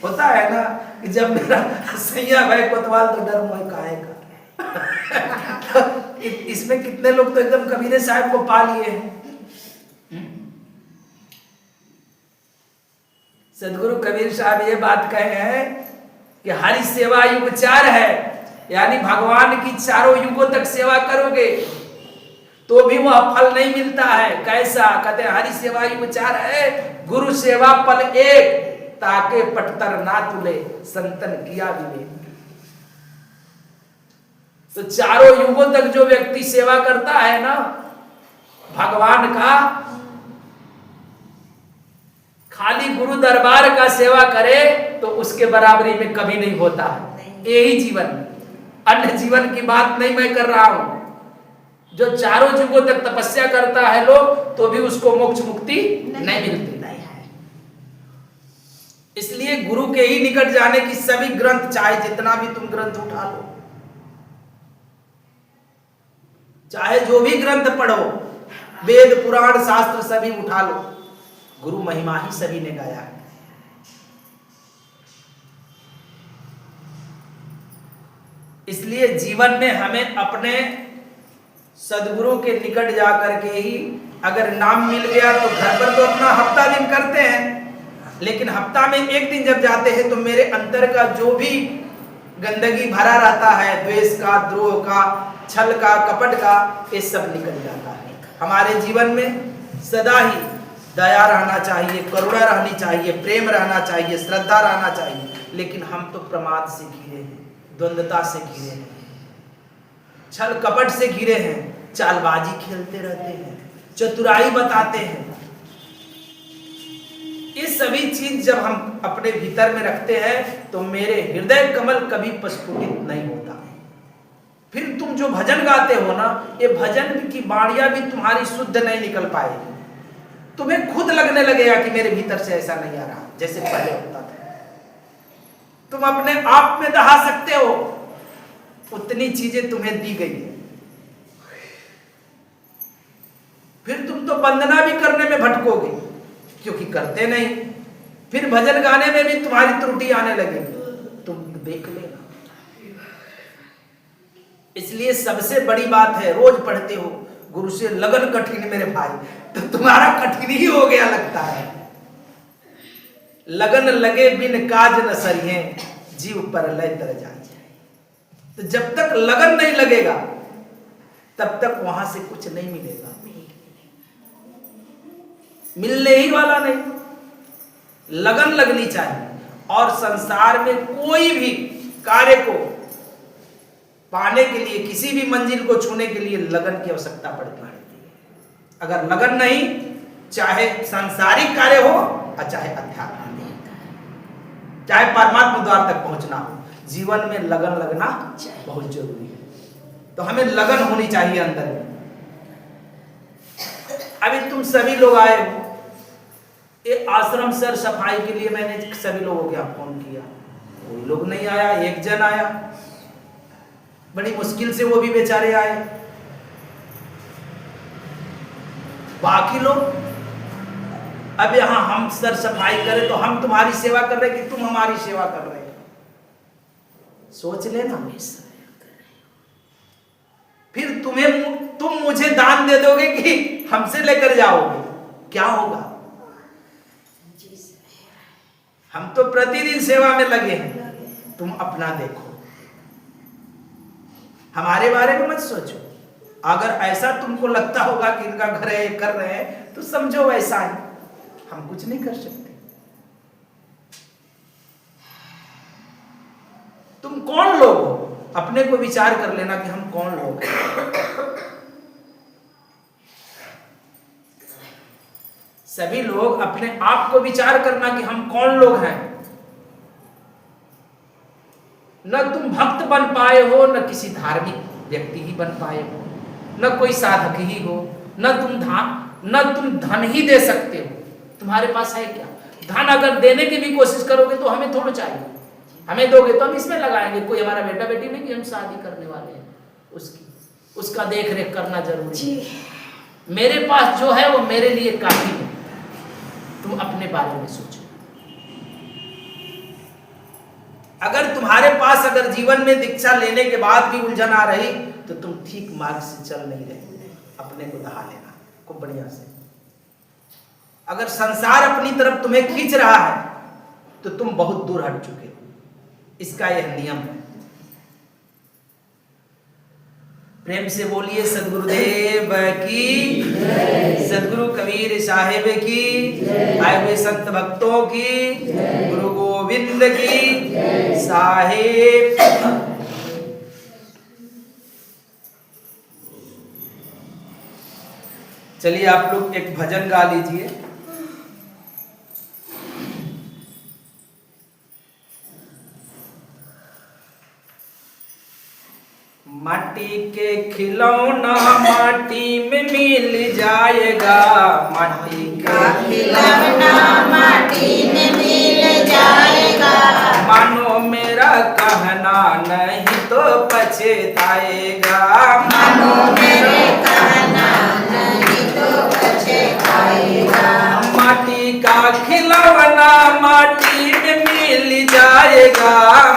होता है ना कि जब मेरा सैया भाई कोतवाल तो डर मोह काहे का इसमें कितने लोग तो एकदम कबीर साहब को पा लिए हैं। सदगुरु कबीर साहब ये बात कहे हैं कि हरि सेवा युग 4 है, यानी भगवान की चारों युगों तक सेवा करोगे तो भी वह फल नहीं मिलता है। कैसा? कहते हैं हरि सेवा युग 4 है, गुरु सेवा फल 1, ताके पटतर ना तुले संतन किया विवेक। तो चारों युगों तक जो व्यक्ति सेवा करता है ना भगवान का, खाली गुरु दरबार का सेवा करे तो उसके बराबरी में कभी नहीं होता है। यही जीवन, अन्य जीवन की बात नहीं मैं कर रहा हूं। जो चारों युगों तक तपस्या करता है लोग तो भी उसको मोक्ष मुक्ति नहीं मिलती। इसलिए गुरु के ही निकट जाने की सभी ग्रंथ, चाहे जितना भी तुम ग्रंथ उठा लो, चाहे जो भी ग्रंथ पढ़ो, वेद पुराण शास्त्र सभी उठा लो, गुरु महिमा ही सभी ने गाया है। इसलिए जीवन में हमें अपने सदगुरु के निकट जाकर के ही अगर नाम मिल गया तो घर पर तो अपना हफ्ता दिन करते हैं, लेकिन हफ्ता में एक दिन जब जाते हैं तो मेरे अंदर का जो भी गंदगी भरा रहता है, द्वेष का, द्रोह का, छल का, कपट का, ये सब निकल जाता है। हमारे जीवन में सदा ही दया रहना चाहिए, करुणा रहनी चाहिए, प्रेम रहना चाहिए, श्रद्धा रहना चाहिए। लेकिन हम तो प्रमाद से घिरे हैं, द्वंद्वता से घिरे हैं, छल कपट से घिरे हैं, चालबाजी खेलते रहते हैं, चतुराई बताते हैं। ये सभी चीज जब हम अपने भीतर में रखते हैं तो मेरे हृदय कमल कभी प्रस्फुटित नहीं होता। फिर तुम जो भजन गाते हो ना, ये भजन की बाणियां भी तुम्हारी शुद्ध नहीं निकल पाएगी। तुम्हें खुद लगने लगेगा कि मेरे भीतर से ऐसा नहीं आ रहा जैसे पहले होता था। तुम अपने आप में दहा सकते हो, उतनी चीजें तुम्हें दी गई है। फिर तुम तो वंदना भी करने में भटकोगे क्योंकि करते नहीं। फिर भजन गाने में भी तुम्हारी त्रुटि आने लगेगी, तुम देख लेना। इसलिए सबसे बड़ी बात है, रोज पढ़ते हो गुरु से लगन कठिन मेरे भाई, तो तुम्हारा कठिन ही हो गया लगता है। लगन लगे बिन काज न सरिये, जीव पर लय तर जाए। तो जब तक लगन नहीं लगेगा तब तक वहां से कुछ नहीं मिलेगा, मिलने ही वाला नहीं। लगन लगनी चाहिए। और संसार में कोई भी कार्य को पाने के लिए, किसी भी मंजिल को छूने के लिए लगन की आवश्यकता पड़ती है। अगर लगन नहीं, चाहे सांसारिक कार्य हो और चाहे आध्यात्मिक, चाहे परमात्मा द्वार तक पहुंचना हो, जीवन में लगन लगना बहुत जरूरी है। तो हमें लगन होनी चाहिए अंदर में। अभी तुम सभी लोग आए हो, ये आश्रम सर सफाई के लिए मैंने सभी लोगों को फोन किया, कोई लोग नहीं आया, एक जन आया, बड़ी मुश्किल से वो भी बेचारे आए। बाकी लोग, अब यहां हम सर सफाई करें तो हम तुम्हारी सेवा कर रहे कि तुम हमारी सेवा कर रहे? सोच लेना। फिर तुम मुझे दान दे दोगे कि हमसे लेकर जाओगे? क्या होगा? हम तो प्रतिदिन सेवा में लगे हैं, तुम अपना देखो, हमारे बारे में मत सोचो। अगर ऐसा तुमको लगता होगा कि इनका घर है, कर रहे हैं, तो समझो वैसा है। हम कुछ नहीं कर सकते। तुम कौन लोग हो, अपने को विचार कर लेना कि हम कौन लोग हैं। सभी लोग अपने आप को विचार करना कि हम कौन लोग हैं। न तुम भक्त बन पाए हो, न किसी धार्मिक व्यक्ति ही बन पाए हो, न कोई साधक ही हो, न तुम धन ही दे सकते हो। तुम्हारे पास है क्या? धन अगर देने की भी कोशिश करोगे तो हमें थोड़ा चाहिए, हमें दोगे तो हम इसमें लगाएंगे। कोई हमारा बेटा बेटी नहीं कि हम शादी करने वाले हैं, उसका देख रेख करना जरूरी है। मेरे पास जो है वो मेरे लिए काफी है। तुम अपने बारे में सोचो। अगर तुम्हारे पास अगर जीवन में दीक्षा लेने के बाद भी उलझन आ रही तो तुम ठीक मार्ग से चल नहीं रहे। अपने को दहा लेना खूब बढ़िया से। अगर संसार अपनी तरफ तुम्हें खींच रहा है तो तुम बहुत दूर हट चुके हो। इसका यह नियम है। प्रेम से बोलिए सदगुरुदेव की, सदगुरु कबीर साहिब की, आए हुए संत भक्तों की, गुरु गोविंद की साहिब। चलिए आप लोग एक भजन गा लीजिए। माटी के खिलौना माटी में मिल जाएगा, माटी का खिलौना माटी में मिल जाएगा। मानो मेरा कहना नहीं तो पछताएगा, मानो मेरे कहना नहीं तो पछताएगा। माटी का खिलौना माटी में मिल जाएगा,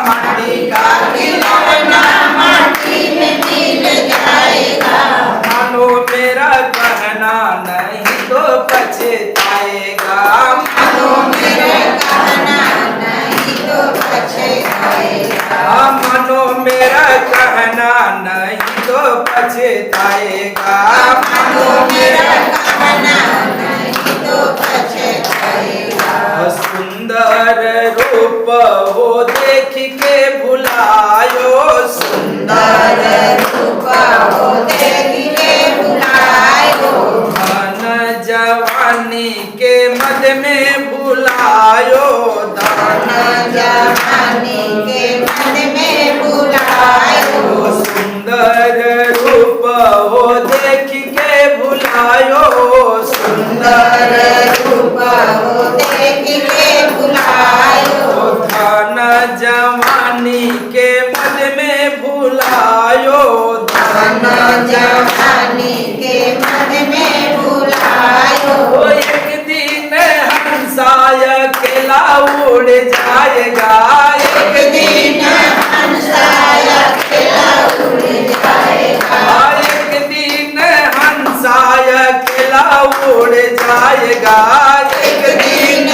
माटी का खिलौना माटी में मिल जाएगा। मानो मेरा कहना नहीं तो पछताएगा, मानो मेरे कहना नहीं तो पछताएगा। मानो मेरा कहना नहीं तो पछताएगा, मानो मेरा कहना नहीं तो पछताएगा। सुंदर रूप वो देख के भुलायो, सुंदर रूप वो देख के भुलायो। धन जवानी के मद में भुलायो, धन जवानी के मद में भुलायो। सुंदर रूप वो देख के भुलायो, सुंदर रूप वो देख के भुलायो। धन जवानी के मद में भुलायो, धन जवानी के मद में भुलायो। एक दिन हंसाय अकेला उड़ जाएगा, एक दिन हंसाय अकेला उड़ जाएगा। एक दिन हंसाय अकेला उड़ जाएगा, एक दिन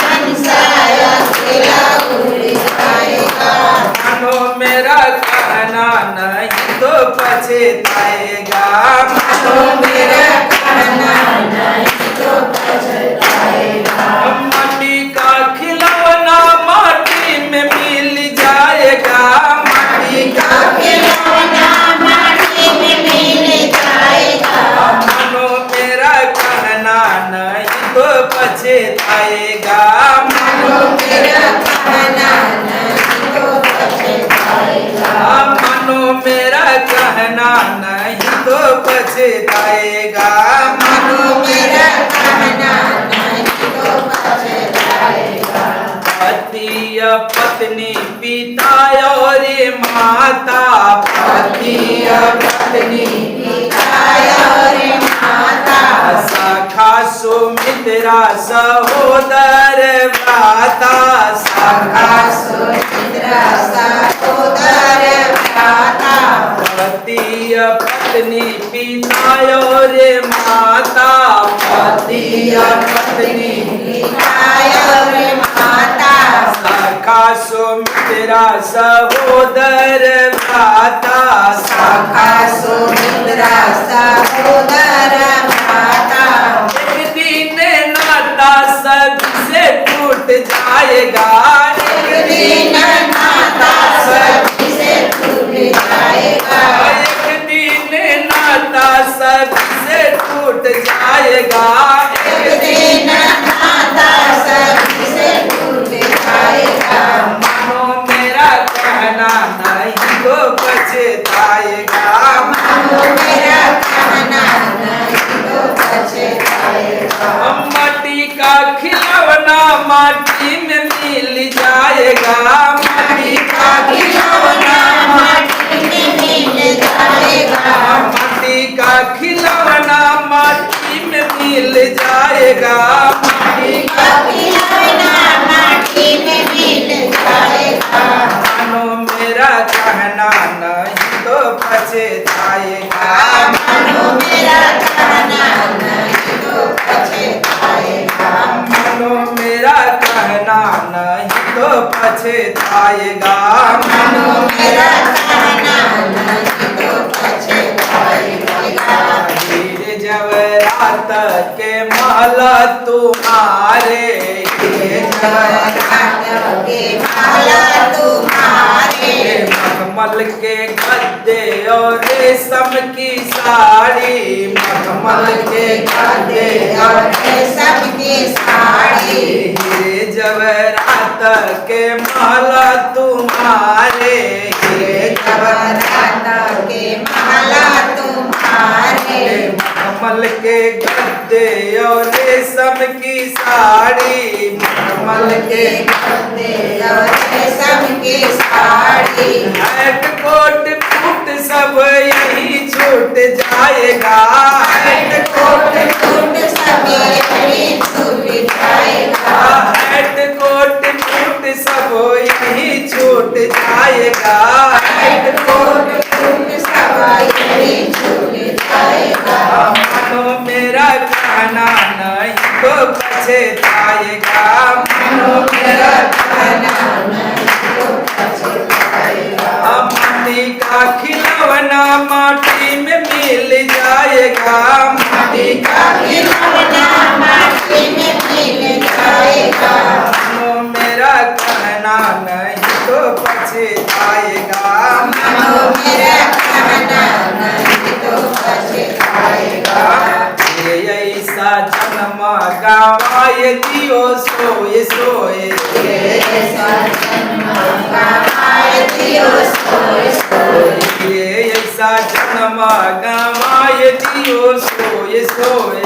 हंसाय अकेला उड़ जाएगा। मानो मेरा कहना नहीं तो पछताएगा, मानो मेरा कहना नहीं तो पछताएगा। माटी का खिलौना माटी में मिल जाएगा, माटी का खिलौना माटी में मिल जाएगा। मानो मेरा कहना नहीं तो पछताएगा, मानो मेरा कहना नहीं तो पछताएगा। मानो मेरा कहना नहीं तो पछताएगा, मानो मेरा कहना नहीं तो पछताएगा। पति पत्नी पिता और माता, पति पत्नी पिता और माता। सखा सुमित्रा सहोदर भ्राता, सखा सुमित्रा सहोदर भ्राता। पति पत्नी पिता और माता, पति पत्नी पिता और माता। सखा सुमित्रा सहोदर भ्राता, सखा सुमित्रा सहोदर भ्राता। एक दिन नाता जाएगा, एक दिन नाता सभी से टूट जाएगा, एक दिन नाता सभी से टूट जाएगा, एक दिन नाता सभी से टूट जाएगा। मानो मेरा कहना नहीं तो पछताएगा, मानो मेरा कहना नहीं तो पछताएगा। माटी का खिलौना माटी में मिल जाएगा, माटी का खिलौना माटी में मिल जाएगा, माटी का खिलौना माटी में मिल जाएगा, माटी का खिलौना माटी में मिल जाएगा। मानो मेरा कहना नहीं तो पछताएगा, मानो मेरा कहना नहीं तो पछताएगा, मानो मेरा कहना नहीं तो पछताएगा, मानो मेरा कहना नहीं तो पछताएगा। हीरे जवाहरात के माला तुम्हारे, हीरे जवाहरात के माला तुम्हारे, मखमल के गद्दे और रेशम की साड़ी, मखमल के गद्दे और रेशम की साड़ी, हीरे जवाहरात के माला तुम्हारे, हीरे जवाहरात के माला तुम्हारे, मखमल के गद्दे और रेशम की साड़ी, मखमल के गद्दे और रेशम की साड़ी, हैट कोट फूट सब यही छूट जाएगा, हैट कोट फूट सब यही छूट जाएगा, हैट कोट फूट सब यही छूट जाएगा, हैट कोट फूट सब यही छूट जाएगा। मानो मेरा कहना नहीं तो पछताएगा, मानो मेरा कहना नहीं तो पछताएगा, माटी का खिलौना माटी में मिल जाएगा, माटी का खिलौना माटी में मिल जाएगा, मानो मेरा कहना नहीं तो पछताएगा, मानो मेरा कहना नहीं तो पछताएगा। ये ऐसा जन्म गवाए दियो सोए सोए, ऐसा जन्म गवाए दियो सोए सोए, ये ऐसा जन्म गवाए दियो सोए सोए,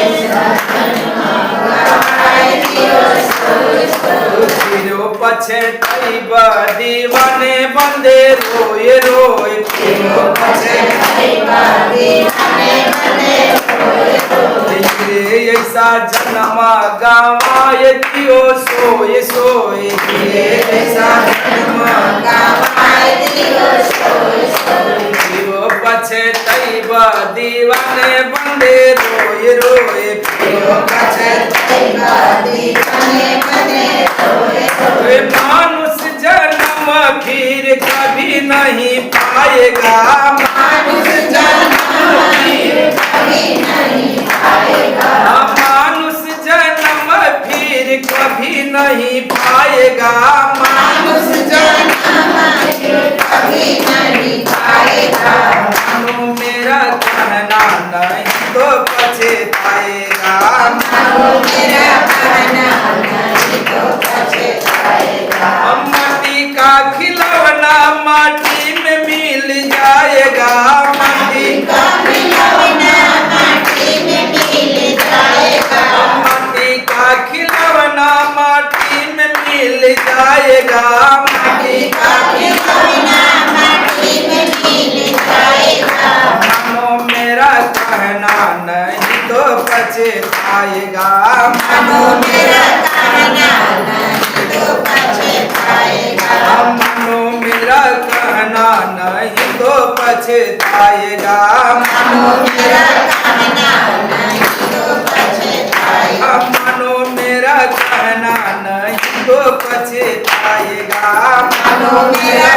ऐसा जन्म गवाए दियो सोए सोए, फिरो पछताइबा दीवाने बंदे रोए रोए, फिरो पछताइबा दीवाने बंदे रोए रोए, ये ऐसा जन्म गवाए दियो सोए सोए, ये ऐसा जन्म गवाए दियो सोए सोए, फिरो पछताइबा दीवाने बंदे रोए रोए, फिरो पछताइबा दीवाने बंदे रोए रोए, मानुष जन्म फिर कभी नहीं पाएगा, मानुष जन्म फिर कभी नहीं पाएगा, मानुष जन्म फिर कभी नहीं पाएगा, मानुष जन्म फिर कभी नहीं पाएगा, मानो मेरा कहना नहीं तो पछताएगा, मानो मेरा कहना नहीं तो पछताएगा, माटी का खिलौना माटी में मिल जाएगा, माटी का खिलौना माटी में मिल जाएगा, माटी का खिलौना माटी में मिल जाएगा, माटी का खिलौना माटी में मिल जाएगा, मानो मेरा कहना नहीं तो पछताएगा, मानो मेरा कहना नहीं तो पछताएगा, मानो मेरा कहना नहीं तो पछताएगा, मानो मेरा कहना नहीं तो पछताएगा, मानो मेरा कहना नहीं तो पछताएगा, मानो मेरा